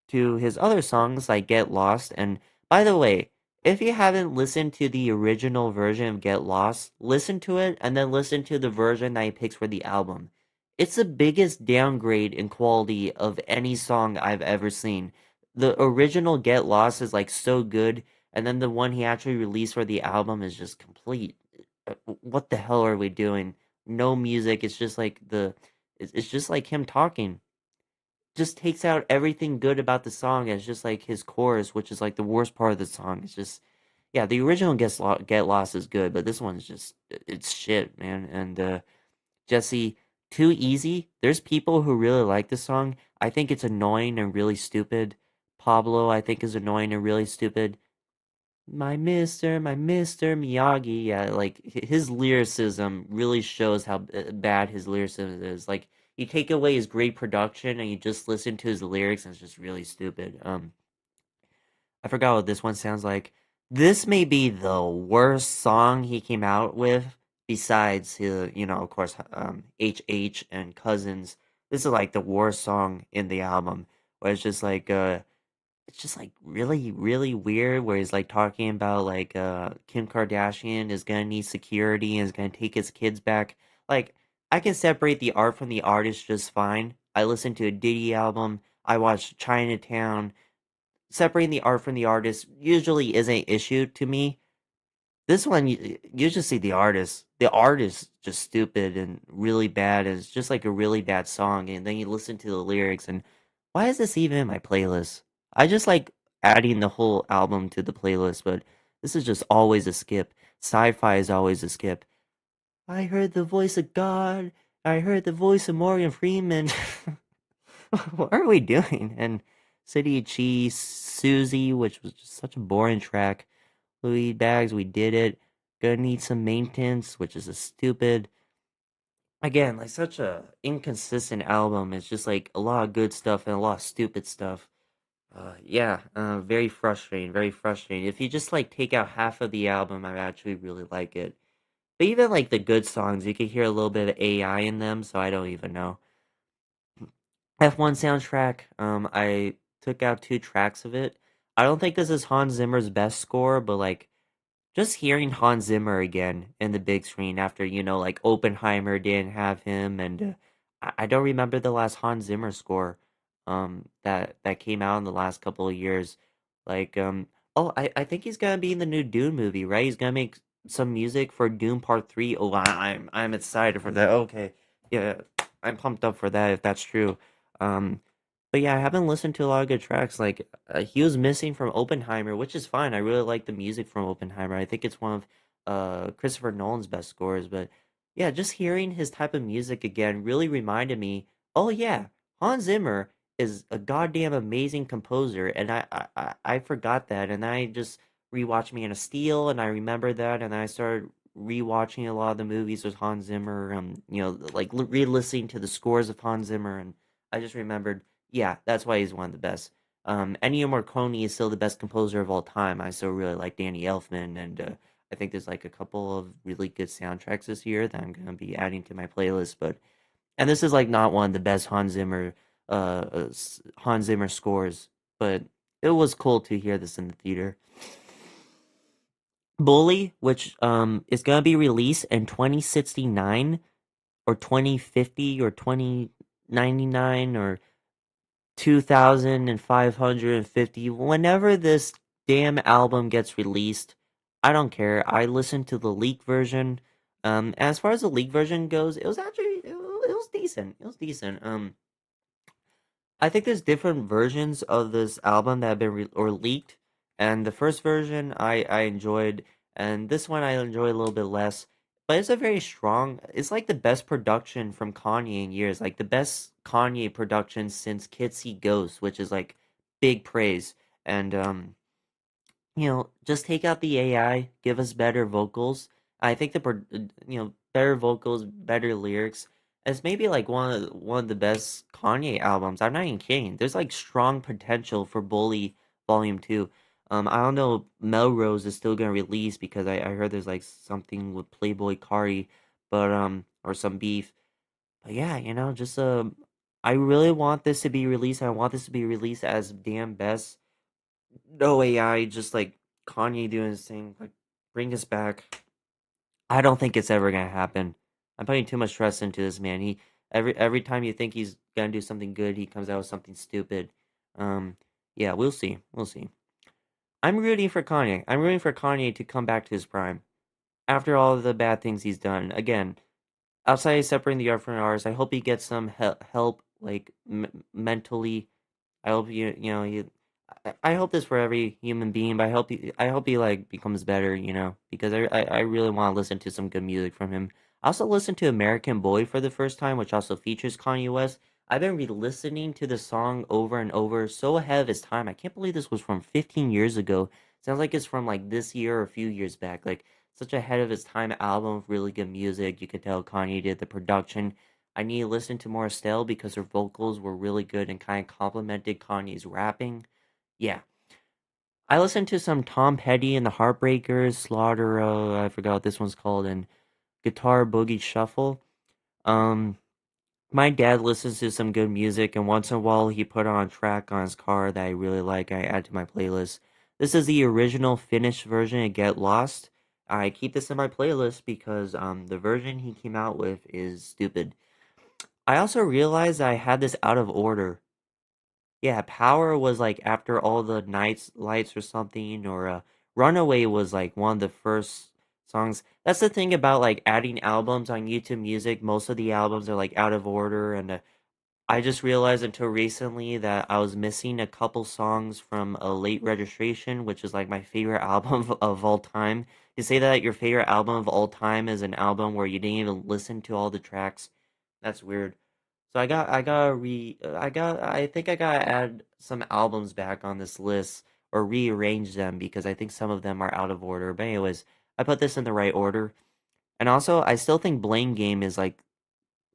to his other songs like Get Lost. And by the way, if you haven't listened to the original version of Get Lost, listen to it and then listen to the version that he picks for the album. It's the biggest downgrade in quality of any song I've ever seen. The original Get Lost is like so good, and then the one he actually released for the album is just complete. What the hell are we doing? No music. It's just like it's just like him talking just takes out everything good about the song as just like his chorus, which is like the worst part of the song. It's just yeah, the original Get Lost is good, but this one's just it's shit, man. And Jesse, Too Easy. There's people who really like this song. I think it's annoying and really stupid. Pablo, I think, is annoying and really stupid. My Mr. Miyagi. Yeah, like his lyricism really shows how bad his lyricism is. Like you take away his great production and you just listen to his lyrics and it's just really stupid. I forgot what this one sounds like. This may be the worst song he came out with, besides his, of course, HH and Cousins. This is like the worst song in the album, where it's just like really, really weird. Where he's like talking about like Kim Kardashian is gonna need security and is gonna take his kids back. Like I can separate the art from the artist just fine. I listened to a Diddy album. I watched Chinatown. Separating the art from the artist usually isn't an issue to me. This one, you just see the artist. The artist just stupid and really bad. It's just like a really bad song, and then you listen to the lyrics, and why is this even in my playlist? I just like adding the whole album to the playlist, but this is just always a skip. Sci-fi is always a skip. I heard the voice of God. I heard the voice of Morgan Freeman. What are we doing? And City of Cheese, Susie, which was just such a boring track. Louis Bags, we did it. Gonna need some maintenance, which is a stupid. Again, like such a inconsistent album. It's just like a lot of good stuff and a lot of stupid stuff. Yeah, very frustrating, very frustrating. If you just like take out half of the album, I actually really like it. But even like the good songs, you can hear a little bit of AI in them, so I don't even know. F1 soundtrack. I took out two tracks of it. I don't think this is Hans Zimmer's best score, but like just hearing Hans Zimmer again in the big screen after like Oppenheimer didn't have him, and I don't remember the last Hans Zimmer score, that came out in the last couple of years. Like oh, I think he's gonna be in the new Dune movie, right? He's gonna make some music for Dune Part 3. Oh, I'm excited for that. Okay, yeah, I'm pumped up for that if that's true. Um, but yeah, I haven't listened to a lot of good tracks. Like he was missing from Oppenheimer, which is fine. I really like the music from Oppenheimer. I think it's one of Christopher Nolan's best scores. But yeah, just hearing his type of music again really reminded me. Oh yeah, Hans Zimmer is a goddamn amazing composer, and I forgot that, and I just rewatched Man of Steel, and I remember that, and I started rewatching a lot of the movies with Hans Zimmer. Like re-listening to the scores of Hans Zimmer, and I just remembered. Yeah, that's why he's one of the best. Ennio Morricone is still the best composer of all time. I still really like Danny Elfman, and I think there's like a couple of really good soundtracks this year that I'm gonna be adding to my playlist. And this is like not one of the best Hans Zimmer scores, but it was cool to hear this in the theater. Bully, which is gonna be released in 2069 or 2050 or 2099 or 2,550. Whenever this damn album gets released, I don't care. I listened to the leak version. As far as the leak version goes, it was actually it was decent. It was decent. I think there's different versions of this album that have been or leaked, and the first version I enjoyed, and this one I enjoy a little bit less. But it's a very strong. It's like the best production from Kanye in years, like the best Kanye production since Kids See Ghosts, which is like big praise. And just take out the AI, give us better vocals. I think better vocals, better lyrics. It's maybe like one of the best Kanye albums. I'm not even kidding. There's like strong potential for Bully Volume 2. I don't know if Melrose is still gonna release because I heard there's like something with Playboy Cardi, but or some beef. But yeah, just I really want this to be released. I want this to be released as damn best. No AI, just like Kanye doing his thing, like bring us back. I don't think it's ever gonna happen. I'm putting too much trust into this man. He every time you think he's gonna do something good, he comes out with something stupid. Um, yeah, we'll see. We'll see. I'm rooting for Kanye. I'm rooting for Kanye to come back to his prime after all of the bad things he's done. Again, outside of separating the art from the artist, I hope he gets some help, like mentally. I hope I hope this for every human being, but I hope he like becomes better, because I really want to listen to some good music from him. I also listened to American Boy for the first time, which also features Kanye West. I've been re-listening to the song over and over, so ahead of its time. I can't believe this was from 15 years ago. Sounds like it's from like this year or a few years back. Like such ahead of its time album with really good music. You could tell Kanye did the production. I need to listen to more Estelle because her vocals were really good and kind of complemented Kanye's rapping. Yeah. I listened to some Tom Petty and the Heartbreakers, Slaughter, I forgot what this one's called, and Guitar Boogie Shuffle. Um, my dad listens to some good music, and once in a while he put on a track on his car that I really like. I add to my playlist. This is the original finished version of Get Lost. I keep this in my playlist because the version he came out with is stupid. I also realized I had this out of order. Yeah, Power was like after all the nights lights or something, or Runaway was like one of the first songs. That's the thing about like adding albums on YouTube Music. Most of the albums are like out of order, and I just realized until recently that I was missing a couple songs from a Late Registration, which is like my favorite album of all time. You say that your favorite album of all time is an album where you didn't even listen to all the tracks. That's weird. So I think I gotta add some albums back on this list or rearrange them because I think some of them are out of order. But anyways, I put this in the right order. And also, I still think Blame Game is like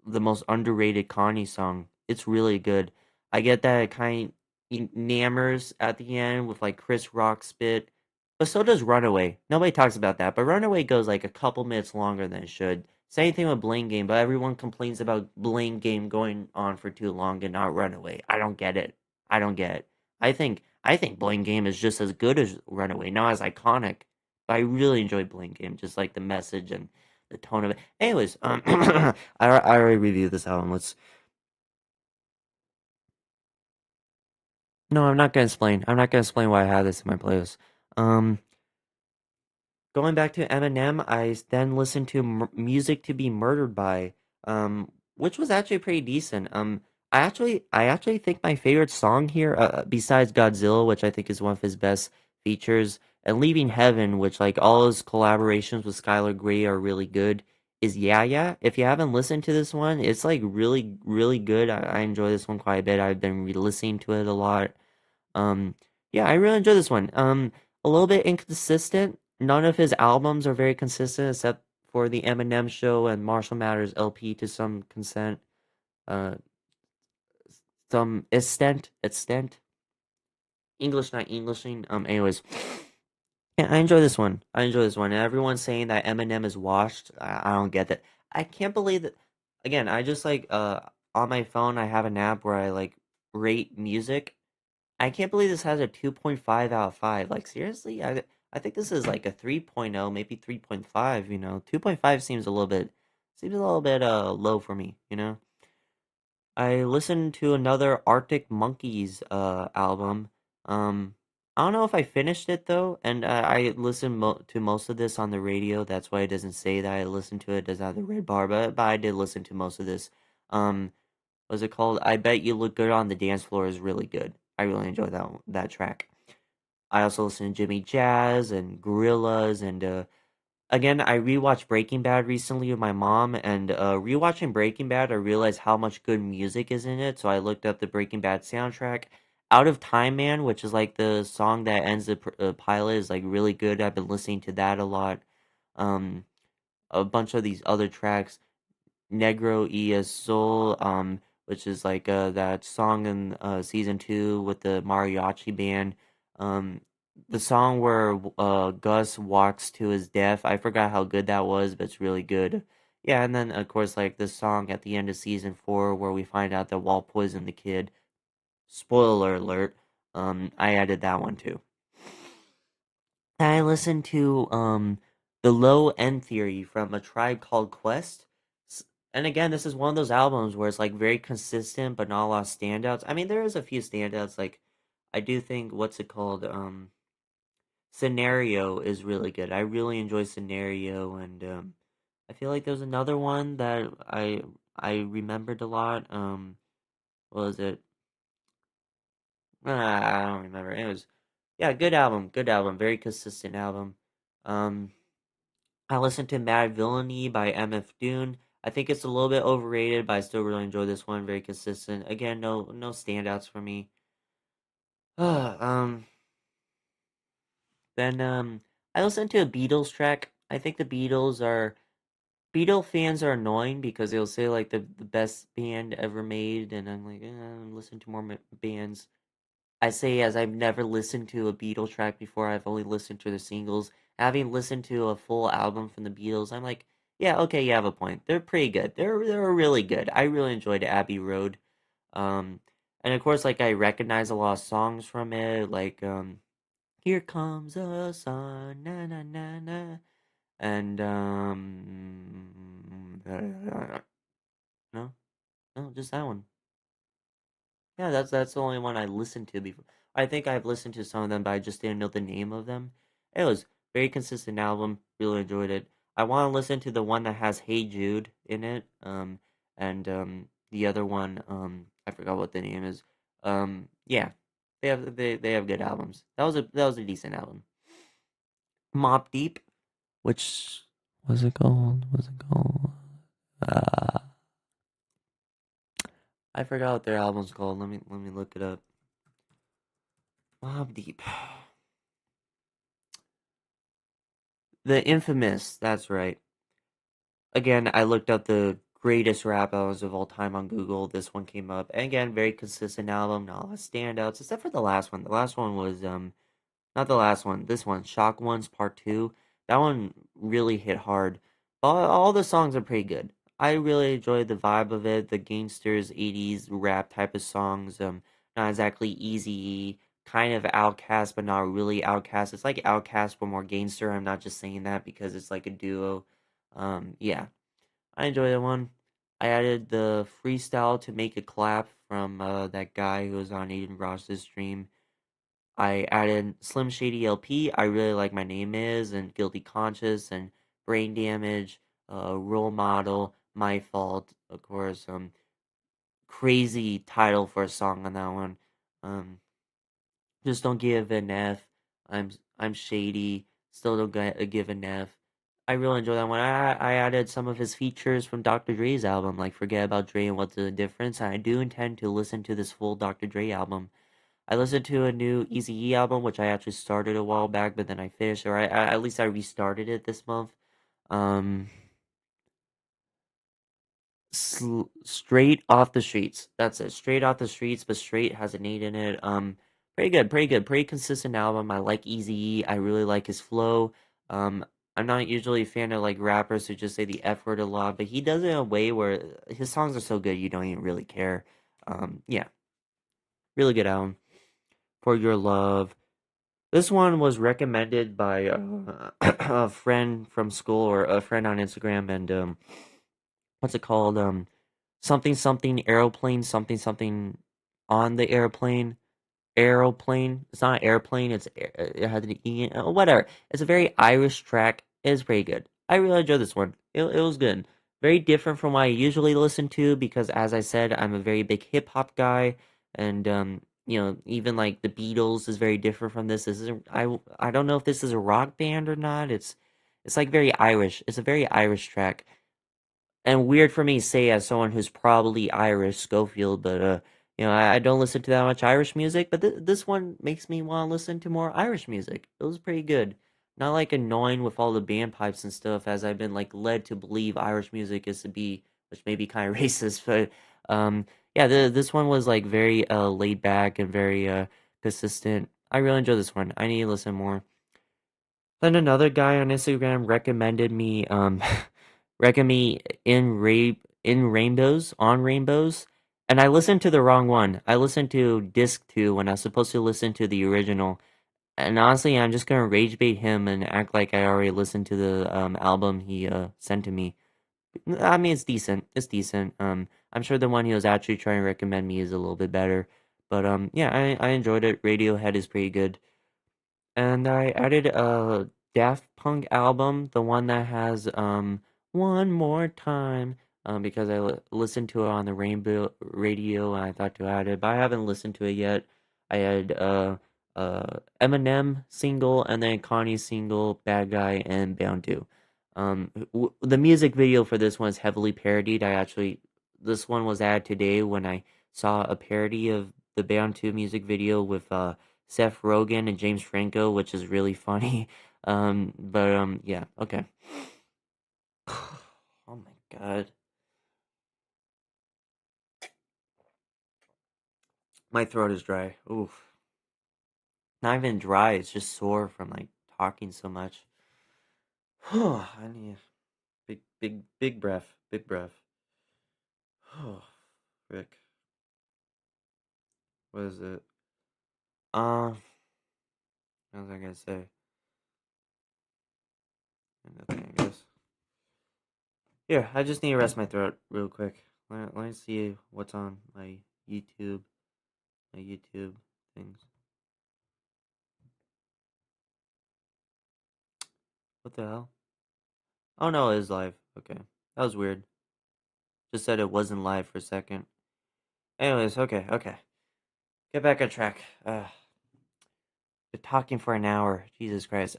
the most underrated Kanye song. It's really good. I get that it kind of nammers at the end with like Chris Rock spit, but so does Runaway. Nobody talks about that, but Runaway goes like a couple minutes longer than it should. Same thing with Blame Game, but everyone complains about Blame Game going on for too long and not Runaway. I don't get it. I don't get it. I think Blame Game is just as good as Runaway, not as iconic. But I really enjoy Blame Game, just like the message and the tone of it. Anyways, I already reviewed this album. Let's. No, I'm not gonna explain. I'm not gonna explain why I have this in my playlist. Um, Going back to Eminem, then listened to Music to Be Murdered By, which was actually pretty decent. I actually think my favorite song here, besides Godzilla, which I think is one of his best features, and Leaving Heaven, which like all his collaborations with Skylar Grey are really good, is Yeah Yeah. If you haven't listened to this one, it's like really, really good. I enjoy this one quite a bit. I've been re-listening to it a lot. Um, yeah, I really enjoy this one. A little bit inconsistent. None of his albums are very consistent, except for the Eminem Show and Marshall Mathers LP to some consent. Uh, some extent. English not Englishing. Anyways, yeah, I enjoy this one. I enjoy this one. And everyone's saying that Eminem is washed. I don't get that. I can't believe that. Again, I just like on my phone I have an app where I like rate music. I can't believe this has a 2.5 out of 5. Like seriously? I think this is like a 3.0, maybe 3.5, 2.5 seems a little bit low for me, I listened to another Arctic Monkeys album. Um I don't know if I finished it though, and I listened to most of this on the radio. That's why it doesn't say that I listened to it. It doesn't have the red bar, but I did listen to most of this. Um what's it called? I Bet You Look Good on the Dance Floor is really good. I really enjoy that track. I also listen to Jimmy Jazz and Gorillaz, and again, I rewatched Breaking Bad recently with my mom, and rewatching Breaking Bad, I realized how much good music is in it. So I looked up the Breaking Bad soundtrack. Out of Time Man, which is like the song that ends the pilot, is like really good. I've been listening to that a lot. Um, a bunch of these other tracks. Negro y Azul, which is like that song in season 2 with the mariachi band. Um, the song where Gus walks to his death. I forgot how good that was, but it's really good. Yeah, and then of course like the song at the end of season 4 where we find out that Walt poisoned the kid. Spoiler alert. I added that one too. I listened to the Low End Theory from A Tribe Called Quest. And again, this is one of those albums where it's like very consistent but not a lot of standouts. I mean, there is a few standouts. Like I do think what's it called? Scenario is really good. I really enjoy Scenario, and I feel like there's another one that I remembered a lot. What was it? I don't remember. It was yeah, good album, very consistent album. Um I listened to Mad Villainy by MF Doom. I think it's a little bit overrated, but I still really enjoy this one. Very consistent. Again, no standouts for me. um, then I listened to a Beatles track. I think the Beatle fans are annoying because they'll say like the best band ever made, and I'm like, listen to more bands. I say as I've never listened to a Beatle track before. I've only listened to the singles. Having listened to a full album from the Beatles, I'm like, yeah, okay, you have a point. They're pretty good. They're really good. I really enjoyed Abbey Road. Um, and of course, like I recognize a lot of songs from it, like "Here Comes the Sun," na na na na, and no, no, just that one. Yeah, that's the only one I listened to before. I think I've listened to some of them, but I just didn't know the name of them. It was very consistent album. Really enjoyed it. I want to listen to the one that has "Hey Jude" in it. And the other one, I forgot what the name is. Yeah, they have good albums. That was a decent album. Mob Deep, which was it called? Was it called? Uh, I forgot what their album's called. Let me look it up. Mob Deep. The Infamous, that's right. Again, I looked up the greatest rap albums of all time on Google. This one came up. And again, very consistent album, not a lot of standouts, except for the last one. The last one was not the last one, this one, Shock Ones Part 2. That one really hit hard. All the songs are pretty good. I really enjoyed the vibe of it, the gangsters 80s rap type of songs. Not exactly easy, kind of outcast, but not really outcast. It's like outcast but more gangster. I'm not just saying that because it's like a duo. Yeah, I enjoy that one. I added the freestyle to make a clap from that guy who was on Aiden Ross's stream. I added Slim Shady LP. I really like My Name Is and Guilty Conscious and Brain Damage, Role Model, My Fault, of course. Crazy title for a song on that one. Um, just don't give an F. I'm shady. Still don't give an F. I really enjoy that one. I added some of his features from Dr. Dre's album, like Forget About Dre and What's the Difference. And I do intend to listen to this full Dr. Dre album. I listened to a new Eazy-E album, which I actually started a while back, but then I finished, or at least I restarted it this month. Um, Straight Off the Streets. That's it. Straight Off the Streets, but straight has an 8 in it. Pretty good, pretty good, pretty consistent album. I like Eazy-E. I really like his flow. Um, I'm not usually a fan of like rappers who just say the F word a lot, but he does it in a way where his songs are so good you don't even really care. Yeah, really good album. For Your Love. This one was recommended by a friend from school or a friend on Instagram, and what's it called? Something something aeroplane, something something on the airplane. Aeroplane. It's not airplane. It has an e. Whatever. It's a very Irish track. It's pretty good. I really enjoyed this one. It was good. Very different from what I usually listen to because, as I said, I'm a very big hip hop guy, and even like the Beatles is very different from this. This is I don't know if this is a rock band or not. It's like very Irish. It's a very Irish track and weird for me to say as someone who's probably Irish, Schofield, but I don't listen to that much Irish music. But this one makes me want to listen to more Irish music. It was pretty good. Not like annoying with all the bandpipes and stuff, as I've been like led to believe Irish music is to be, which may be kind of racist. But yeah, this one was like very laid back and very consistent. I really enjoyed this one. I need to listen more. Then another guy on Instagram recommended me recommend me in rainbows on rainbows, and I listened to the wrong one. I listened to disc 2 when I was supposed to listen to the original. And honestly, I'm just gonna rage bait him and act like I already listened to the album he sent to me. I mean, it's decent. It's decent. I'm sure the one he was actually trying to recommend me is a little bit better. But yeah, I enjoyed it. Radiohead is pretty good. And I added a Daft Punk album, the one that has One More Time, because I listened to it on the Rainbow Radio and I thought to add it, but I haven't listened to it yet. I had Eminem single and then Kanye single, Bad Guy and Bound to. The music video for this one is heavily parodied. This one was added today when I saw a parody of the Beyond 2 music video with Seth Rogen and James Franco, which is really funny. Yeah, okay. Oh my god. My throat is dry. Oof. Not even dry, it's just sore from like talking so much. I need big breath. Big breath. Oh, Rick. What is it? Uh, what was I gonna say? Nothing, I guess. Here, I just need to rest my throat real quick. Let me see what's on YouTube, my YouTube things. What the hell? Oh no, it is live. Okay, that was weird. Just said it wasn't live for a second. Anyways, okay. Get back on track. Been talking for an hour. Jesus Christ.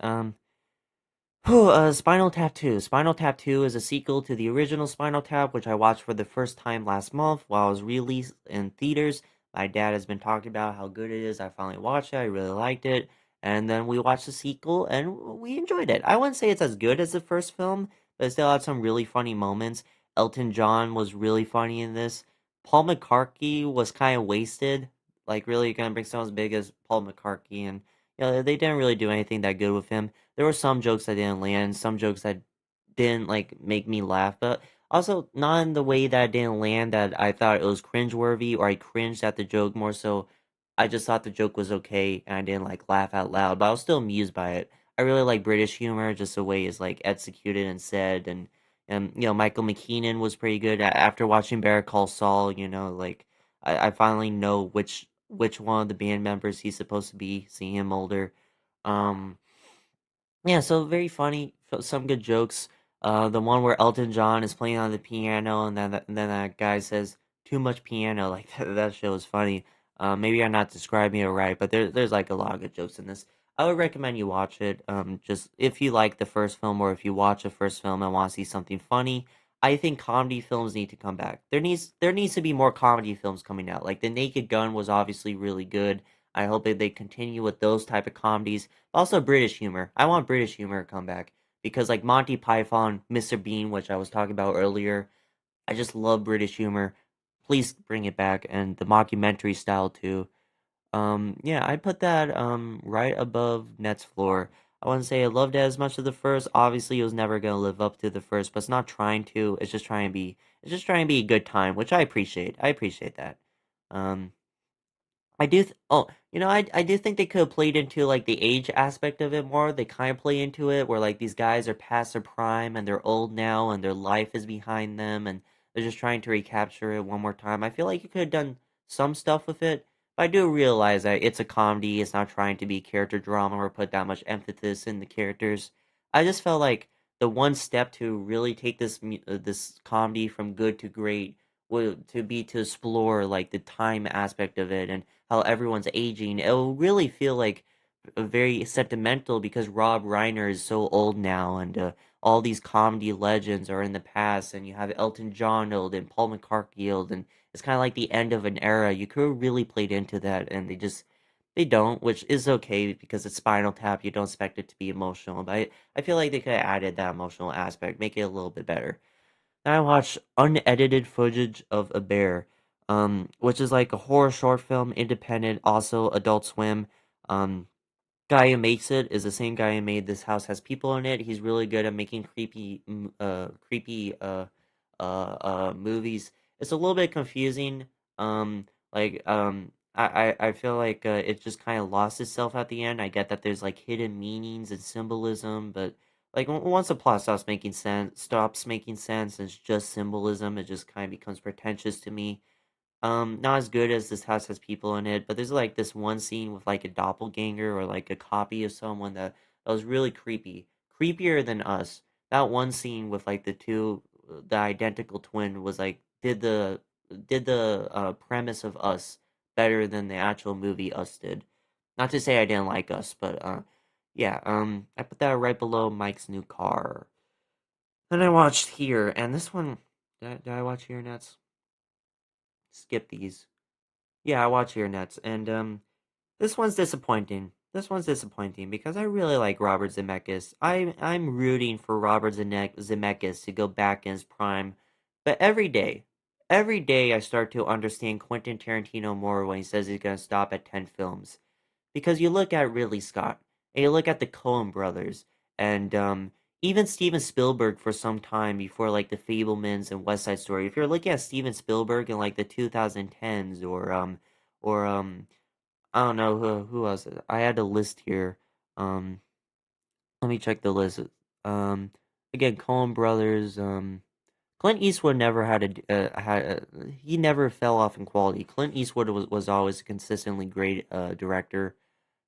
Spinal Tap 2. Spinal Tap 2 is a sequel to the original Spinal Tap, which I watched for the first time last month while it was released in theaters. My dad has been talking about how good it is. I finally watched it. I really liked it. And then we watched the sequel and we enjoyed it. I wouldn't say it's as good as the first film, but it still had some really funny moments. Elton John was really funny in this. Paul McCartney was kind of wasted. Like, really gonna bring someone as big as Paul McCartney. And, they didn't really do anything that good with him. There were some jokes that didn't land, some jokes that didn't like make me laugh, but also not in the way that it didn't land that I thought it was cringeworthy or I cringed at the joke more so I just thought the joke was okay and I didn't like laugh out loud, but I was still amused by it. I really like British humor, just the way it's like executed and said and Michael McKean was pretty good after watching Better Call Saul, like I finally know which one of the band members he's supposed to be, seeing him older. Um yeah, so very funny, some good jokes. The one where Elton John is playing on the piano, and then that guy says too much piano. Like that show is funny. Maybe I'm not describing it right, but there's like a lot of good jokes in this. I would recommend you watch it. Just if you like the first film, or if you watch the first film and want to see something funny. I think comedy films need to come back. There needs to be more comedy films coming out. Like The Naked Gun was obviously really good. I hope that they continue with those type of comedies. Also, British humor. I want British humor to come back because, like Monty Python, Mr. Bean, which I was talking about earlier, I just love British humor. Please bring it back and the mockumentary style too. Yeah, I put that right above Net's Floor. I wouldn't say I loved it as much as the first. Obviously, it was never gonna live up to the first, but it's not trying to. It's just trying to be a good time, which I appreciate. I appreciate that. Um, I do. I do think they could have played into like the age aspect of it more. They kind of play into it where like these guys are past their prime and they're old now and their life is behind them and they're just trying to recapture it one more time. I feel like you could have done some stuff with it, but I do realize that it's a comedy. It's not trying to be character drama or put that much emphasis in the characters. I just felt like the one step to really take this comedy from good to great would to be to explore like the time aspect of it and how everyone's aging, it'll really feel like very sentimental because Rob Reiner is so old now, and all these comedy legends are in the past, and you have Elton John old and Paul McCartney old, and it's kind of like the end of an era. You could have really played into that, and they don't, which is okay because it's Spinal Tap. You don't expect it to be emotional, but I feel like they could have added that emotional aspect, make it a little bit better. I watched unedited footage of a bear, which is like a horror short film, independent, also Adult Swim. Um, Guy who makes it is the same guy who made This House Has People in It. He's really good at making creepy movies. It's a little bit confusing. I feel like it just kind of lost itself at the end. I get that there's like hidden meanings and symbolism, but like once the plot stops making sense, and it's just symbolism. It just kind of becomes pretentious to me. Not as good as This House Has People in It, but there's like this one scene with like a doppelganger or like a copy of someone that was really creepy, creepier than Us. That one scene with like the identical twin was like did the premise of Us better than the actual movie Us did. Not to say I didn't like Us, but yeah. I put that right below Mike's new car. Then I watched Here, and this one, did I watch Here Nets? Skip these. Yeah, I watch Here Nets, and this one's disappointing. This one's disappointing because I really like Robert Zemeckis. I'm rooting for Robert Zemeckis to go back in his prime, but every day I start to understand Quentin Tarantino more when he says he's gonna stop at 10 films. Because you look at Ridley Scott, and you look at the Coen brothers, and even Steven Spielberg for some time before like the Fablemans and West Side Story. If you're looking at Steven Spielberg in like the 2010s or I don't know who else. I had a list here. Um Let me check the list. Um Again, Coen brothers. Clint Eastwood never he never fell off in quality. Clint Eastwood was always a consistently great director.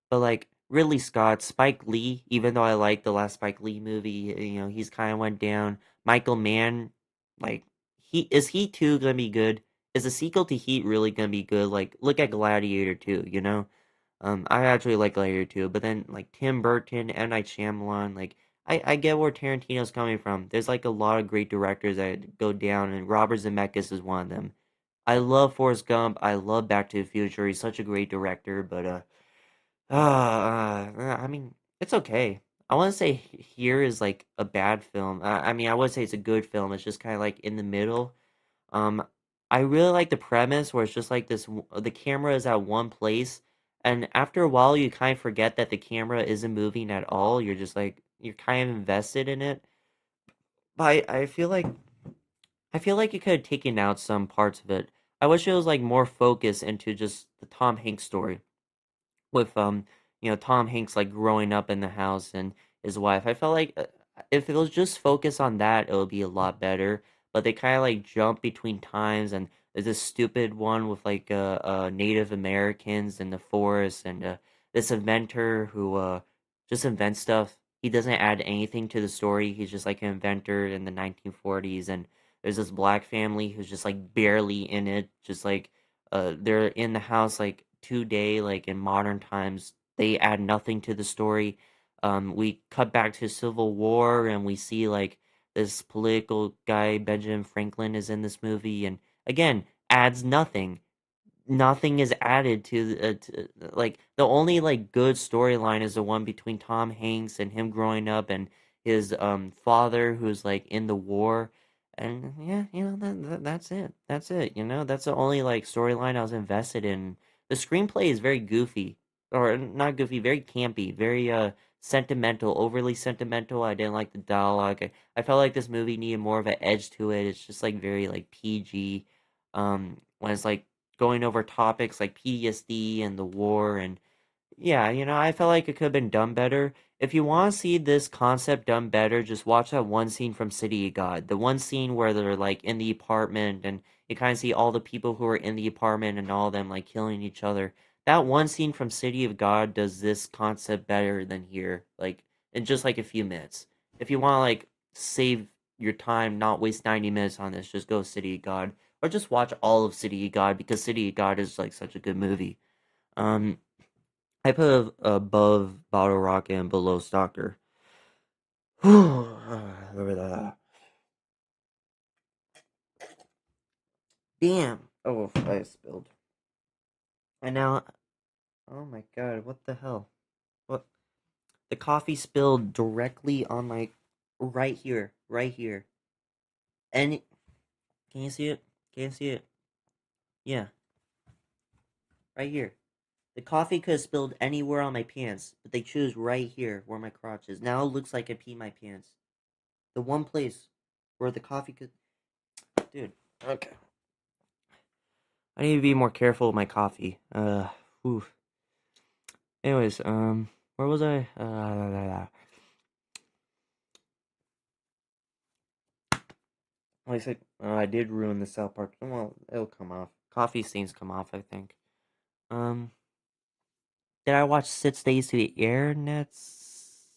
But like Ridley Scott, Spike Lee, even though I like the last Spike Lee movie, he's kind of went down. Michael Mann, like he too gonna be good? Is the sequel to Heat really gonna be good? Like look at Gladiator 2, you know? I actually like Gladiator 2, but then like Tim Burton, M. Night Shyamalan, like I get where Tarantino's coming from. There's like a lot of great directors that go down, and Robert Zemeckis is one of them. I love Forrest Gump. I love Back to the Future. He's such a great director, but I mean, it's okay. I want to say Here is like a bad film. I mean, I would say it's a good film. It's just kind of like in the middle. Um, I really like the premise where it's just like the camera is at one place, and after a while, you kind of forget that the camera isn't moving at all. You're just like you're kind of invested in it. But I feel like you could have taken out some parts of it. I wish it was like more focused into just the Tom Hanks story with Tom Hanks like growing up in the house and his wife. I felt like if it was just focused on that, it would be a lot better. But they kind of like jump between times, and there's this stupid one with like Native Americans in the forest, and this inventor who just invents stuff. He doesn't add anything to the story. He's just like an inventor in the 1940s, and there's this black family who's just like barely in it, just like they're in the house like today, like in modern times. They add nothing to the story. We cut back to Civil War, and we see like this political guy Benjamin Franklin is in this movie, and again adds nothing. Nothing is added like the only like good storyline is the one between Tom Hanks and him growing up and his father who's like in the war. And yeah, that's it. That's it. That's the only like storyline I was invested in. The screenplay is very goofy, or not goofy, very campy, very sentimental, overly sentimental. I didn't like the dialogue. I felt like this movie needed more of an edge to it. It's just like very like PG. When it's like going over topics like PTSD and the war, and yeah, I felt like it could have been done better. If you want to see this concept done better, just watch that one scene from City of God. The one scene where they're like in the apartment and you kind of see all the people who are in the apartment and all of them like killing each other. That one scene from City of God does this concept better than here, like in just like a few minutes. If you want to like save your time, not waste 90 minutes on this, just go City of God or just watch all of City of God because City of God is like such a good movie. Um, I put above Bottle Rocket and below Stalker. Damn. Oh, I spilled. And now, oh my god, what the hell? What? The coffee spilled directly on my, right here, right here. And can you see it? Can you see it? Yeah, right here. The coffee could have spilled anywhere on my pants, but they choose right here where my crotch is. Now it looks like I peed my pants. The one place where the coffee could. Dude, okay. I need to be more careful with my coffee. Whew. Anyways, where was I? Like I said, I did ruin the South Park. Well, it'll come off. Coffee stains come off, I think. Um, did I watch Six Days to the Air Nets?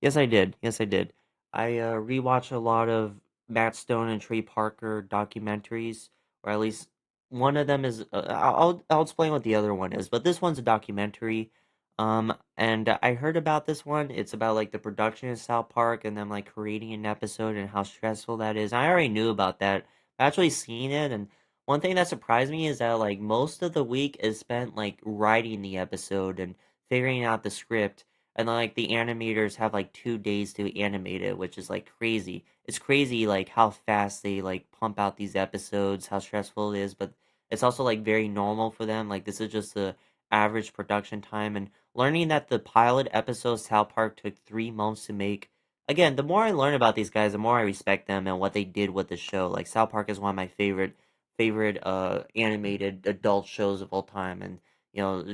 Yes, I did. Yes, I did. I rewatched a lot of Matt Stone and Trey Parker documentaries, or at least one of them is. I'll explain what the other one is, but this one's a documentary. And I heard about this one. It's about like the production of South Park and them like creating an episode and how stressful that is. I already knew about that. I actually seen it, and one thing that surprised me is that like most of the week is spent like writing the episode and figuring out the script. And like the animators have like 2 days to animate it, which is like crazy. It's crazy like how fast they like pump out these episodes, how stressful it is, but it's also like very normal for them. Like this is just the average production time, and learning that the pilot episode South Park took 3 months to make. Again, the more I learn about these guys, the more I respect them and what they did with the show. Like South Park is one of my favorite animated adult shows of all time, and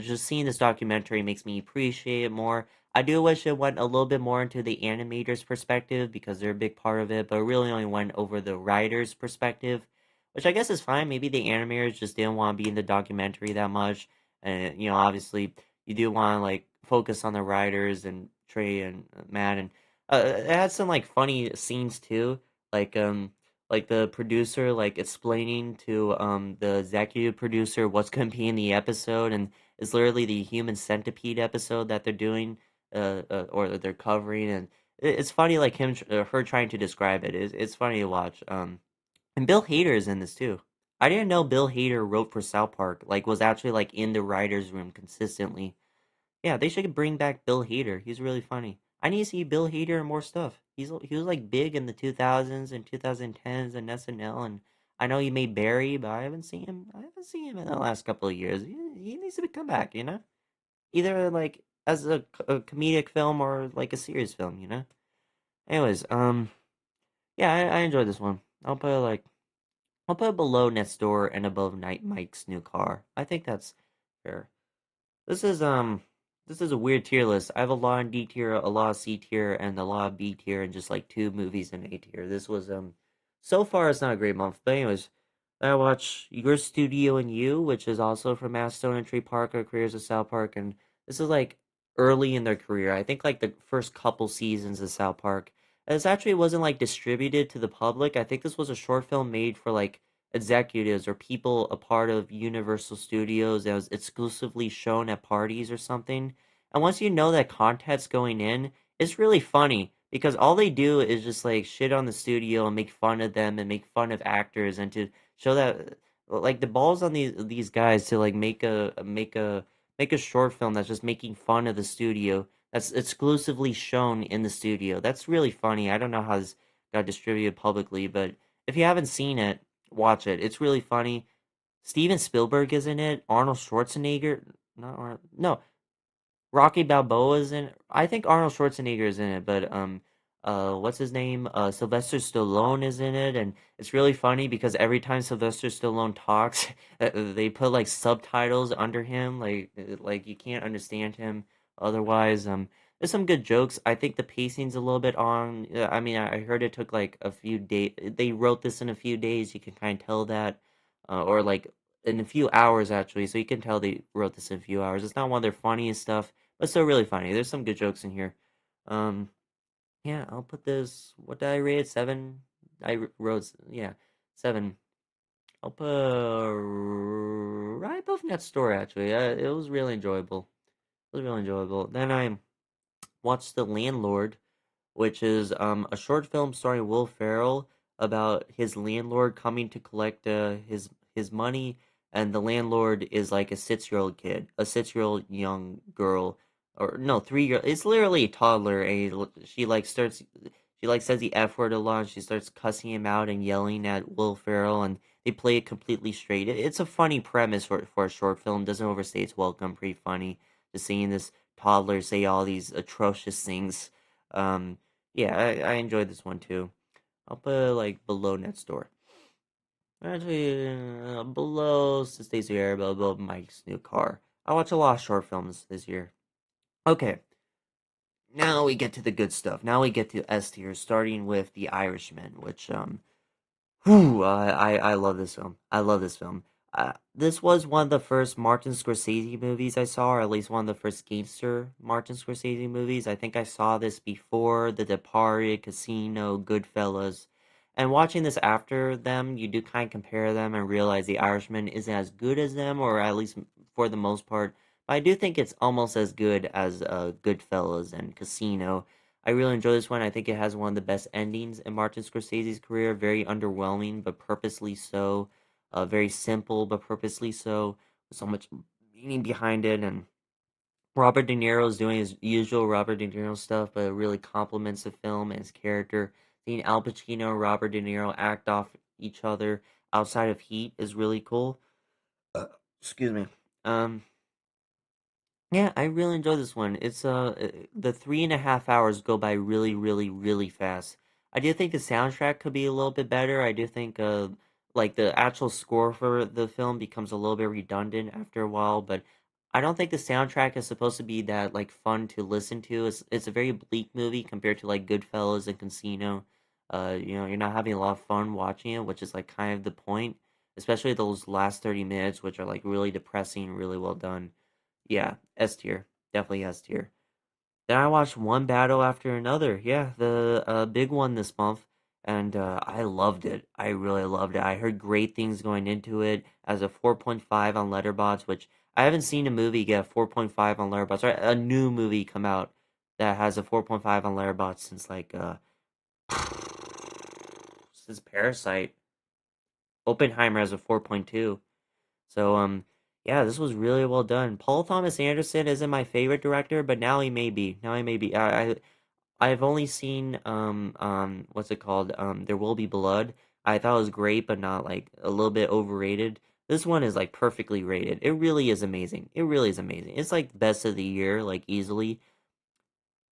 just seeing this documentary makes me appreciate it more. I do wish it went a little bit more into the animators' perspective because they're a big part of it, but it really only went over the writers' perspective, which I guess is fine. Maybe the animators just didn't want to be in the documentary that much, and obviously you do want to like focus on the writers and Trey and Matt, and it had some like funny scenes too, like like the producer like explaining to the executive producer what's gonna be in the episode, and it's literally the Human Centipede episode that they're doing, or that they're covering, and it's funny like her trying to describe it. It's funny to watch. And Bill Hader is in this too. I didn't know Bill Hader wrote for South Park, like was actually like in the writers' room consistently. Yeah, they should bring back Bill Hader. He's really funny. I need to see Bill Hader in more stuff. He was like big in the 2000s and 2010s and SNL, and I know he made Barry, but I haven't seen him. I haven't seen him in the last couple of years. He needs to come back, either like as a comedic film or like a serious film, Anyways, yeah, I enjoyed this one. I'll put it below Next Door and above Night Mike's new car. I think that's fair. This is um this is a weird tier list. I have a lot in D tier, a lot of C tier, and a lot of B tier, and just like 2 movies in A tier. This was so far it's not a great month. But anyways, I watch Your Studio and You, which is also from Matt Stone and Trey Parker, creators of South Park, and this is like early in their career. I think like the first couple seasons of South Park. And this actually wasn't like distributed to the public. I think this was a short film made for like executives or people a part of Universal Studios that was exclusively shown at parties or something. And once you know that content's going in, it's really funny because all they do is just like shit on the studio and make fun of them and make fun of actors, and to show that like the balls on these guys to like make a short film that's just making fun of the studio that's exclusively shown in the studio. That's really funny. I don't know how this got distributed publicly, but if you haven't seen it, watch it. It's really funny. Steven Spielberg is in it. Arnold Schwarzenegger, not Arnold, no, Rocky Balboa is in. I think Arnold Schwarzenegger is in it, but what's his name? Sylvester Stallone is in it, and it's really funny because every time Sylvester Stallone talks, they put like subtitles under him, like you can't understand him otherwise. There's some good jokes. I think the pacing's a little bit on. I mean, I heard it took like a few days. They wrote this in a few days. You can kind of tell that, or like in a few hours actually. So you can tell they wrote this in a few hours. It's not one of their funniest stuff, but still really funny. There's some good jokes in here. Um, yeah, I'll put this. What did I rate it? 7. Wrote, yeah, 7. I'll put right above Net Store actually. It was really enjoyable. It was really enjoyable. Then I watched The Landlord, which is a short film starring Will Ferrell about his landlord coming to collect his money, and the landlord is like a 6-year-old kid, a 6-year-old young girl, or no, 3 year. It's literally a toddler. She like starts. She like says the F word a lot. And she starts cussing him out and yelling at Will Ferrell, and they play it completely straight. It's a funny premise for a short film. Doesn't overstay its welcome. Pretty funny. Just seeing this toddler say all these atrocious things. Um, yeah, I enjoyed this one too. I'll put it, like below Next Door. Actually, below Stacey Air, but above Mike's new car. I watch a lot of short films this year. Okay, now we get to the good stuff. Now we get to S tier, starting with The Irishman, which whew, I love this film. I love this film. This was one of the first Martin Scorsese movies I saw, or at least one of the first gangster Martin Scorsese movies. I think I saw this before The Departed, Casino, Goodfellas. And watching this after them, you do kind of compare them and realize The Irishman isn't as good as them, or at least for the most part, But I do think it's almost as good as Goodfellas and Casino. I really enjoy this one. I think it has one of the best endings in Martin Scorsese's career. Very underwhelming, but purposely so. Very simple, but purposely so. So much meaning behind it, and Robert De Niro is doing his usual Robert De Niro stuff, but it really complements the film and his character. Seeing Al Pacino and Robert De Niro act off each other outside of Heat is really cool. Excuse me. Um, yeah, I really enjoy this one. It's the 3.5 hours go by really, really, really fast. I do think the soundtrack could be a little bit better. I do think like the actual score for the film becomes a little bit redundant after a while, but I don't think the soundtrack is supposed to be that like fun to listen to. It's a very bleak movie compared to like Goodfellas and Casino. You're not having a lot of fun watching it, which is like kind of the point, especially those last 30 minutes, which are like really depressing, really well done. Yeah, S tier. Definitely S tier. Then I watched one battle after another. Yeah, the big one this month, and I loved it. I really loved it. I heard great things going into it as a 4.5 on Letterboxd, which I haven't seen a movie get a 4.5 on Letterboxd, or a new movie come out that has a 4.5 on Letterboxd since like since Parasite. Oppenheimer has a 4.2. So yeah, this was really well done. Paul Thomas Anderson isn't my favorite director, but now he may be. Now he may be. I've only seen what's it called? There Will Be Blood. I thought it was great, but not like a little bit overrated. This one is like perfectly rated. It really is amazing. It really is amazing. It's like best of the year, like easily.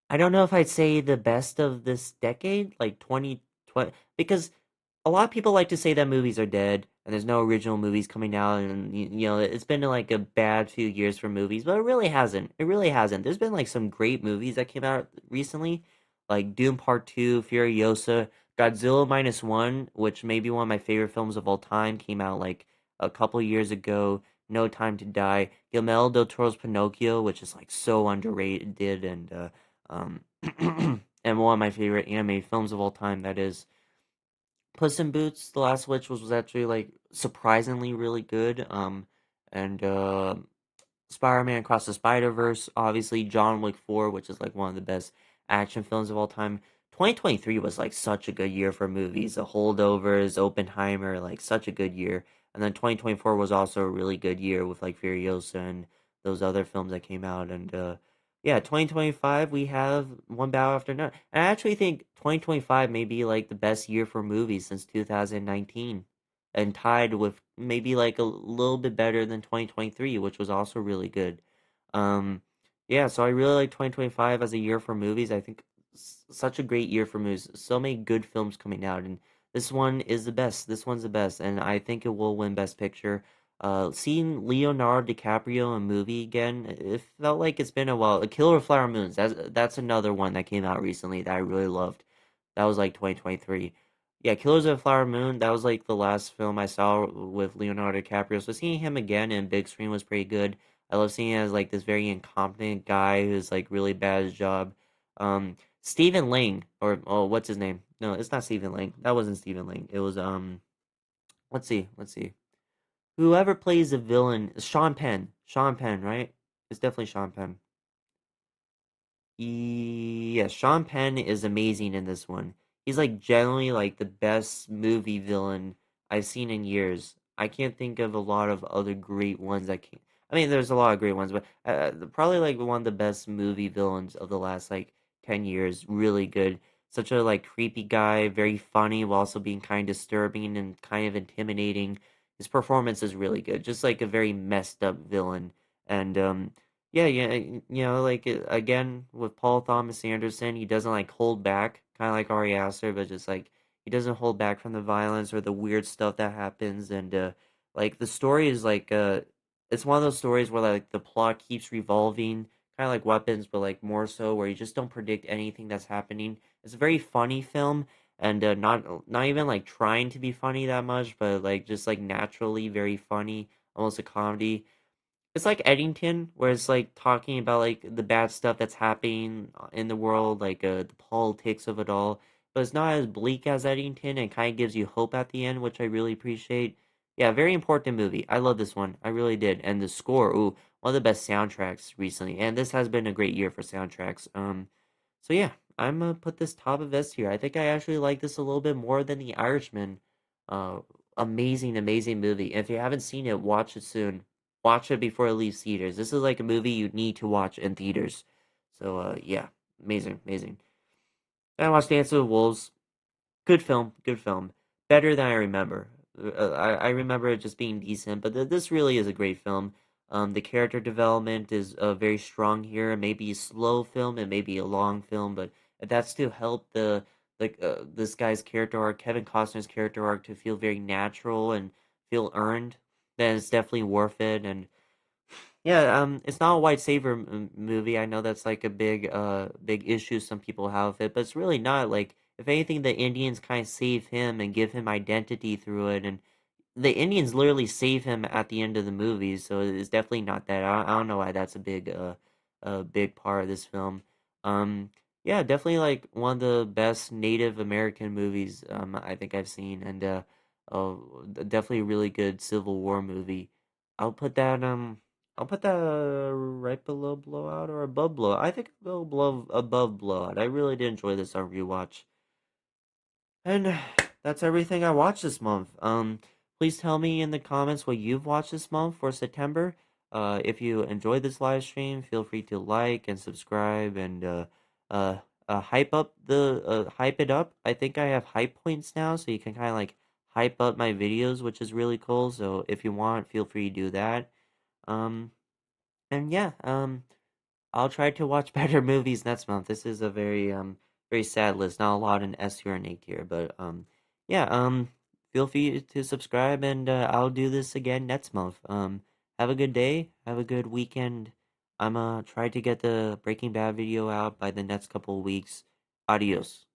I don't know if I'd say the best of this decade, like 2020, because a lot of people like to say that movies are dead and there's no original movies coming out, and it's been like a bad few years for movies, but it really hasn't. It really hasn't. There's been like some great movies that came out recently, like Doom Part 2, Furiosa, Godzilla Minus One, which may be one of my favorite films of all time, came out like a couple years ago. No Time to Die, Guillermo del Toro's Pinocchio, which is like so underrated, and um, and one of my favorite anime films of all time. That is Puss in Boots: The Last Wish was actually like surprisingly really good. And Spider-Man Across the Spider-Verse, obviously John Wick 4, which is like one of the best action films of all time. 2023 was like such a good year for movies. The Holdovers, Oppenheimer, like such a good year. And then 2024 was also a really good year with like Furiosa and those other films that came out. And yeah, 2025 we have One Battle After Another. And I actually think 2025 may be like the best year for movies since 2019, and tied with maybe like a little bit better than 2023, which was also really good. Um, yeah, so I really like 2025 as a year for movies. I think such a great year for movies. So many good films coming out, and this one is the best. This one's the best, and I think it will win Best Picture. Seeing Leonardo DiCaprio in a movie again, it felt like it's been a while. A Killer of Flower Moons. That's another one that came out recently that I really loved. That was like 2023. Yeah, Killers of the Flower Moon, that was like the last film I saw with Leonardo DiCaprio. So seeing him again in big screen was pretty good. I love seeing him as like this very incompetent guy who's like really bad at his job. Stephen Lang, or oh, what's his name? No, it's not Stephen Lang. That wasn't Stephen Lang. It was let's see. Whoever plays the villain, Sean Penn. Sean Penn, right? It's definitely Sean Penn. Yeah, Sean Penn is amazing in this one. He's like generally like the best movie villain I've seen in years. I can't think of a lot of other great ones that can. I mean, there's a lot of great ones, but probably like one of the best movie villains of the last like 10 years. Really good. Such a like creepy guy, very funny while also being kind of disturbing and kind of intimidating. His performance is really good. Just like a very messed up villain, and yeah, yeah, like again with Paul Thomas Anderson, he doesn't like hold back, kind of like Ari Aster, but just like he doesn't hold back from the violence or the weird stuff that happens, and like the story is like it's one of those stories where like the plot keeps revolving, kind of like Weapons, but like more so where you just don't predict anything that's happening. It's a very funny film, and not even like trying to be funny that much, but like just like naturally very funny, almost a comedy. It's like Eddington, where it's like talking about like the bad stuff that's happening in the world, like the politics of it all. But it's not as bleak as Eddington, and kind of gives you hope at the end, which I really appreciate. yeah, very important movie. I love this one. I really did. And the score, ooh, one of the best soundtracks recently. And this has been a great year for soundtracks. So yeah, I'm gonna put this top of S here. I think I actually like this a little bit more than The Irishman. Uh, amazing, amazing movie. If you haven't seen it, watch it soon. Watch it before it leaves theaters. This is like a movie you need to watch in theaters. So yeah, amazing, amazing. I watched Dance with Wolves. Good film, good film. Better than I remember. I remember it just being decent, but this really is a great film. The character development is very strong here. It may be a slow film, it may be a long film, but that's to help this guy's character arc, Kevin Costner's character arc, to feel very natural and feel earned. Then it's definitely worth it. And yeah, it's not a white savior movie. I know that's like a big issue some people have with it, but it's really not. Like, if anything, the Indians kind of save him and give him identity through it, and the Indians literally save him at the end of the movie. So it's definitely not that. I don't know why that's a big part of this film. Um, yeah, definitely like one of the best Native American movies I think I've seen, and definitely a really good Civil War movie. I'll put that I'll put that right below Blowout or above Blowout. I think above Blowout. I really did enjoy this on rewatch. And that's everything I watched this month. Please tell me in the comments what you've watched this month for September. If you enjoyed this live stream, feel free to like and subscribe and uh, hype it up. I think I have hype points now, so you can kind of like hype up my videos, which is really cool. So if you want, feel free to do that. Um, and yeah, I'll try to watch better movies next month. This is a very sad list. Not a lot in S tier and A tier, but yeah, feel free to subscribe and I'll do this again next month. Have a good day. Have a good weekend. I'm try to get the Breaking Bad video out by the next couple of weeks. Adios.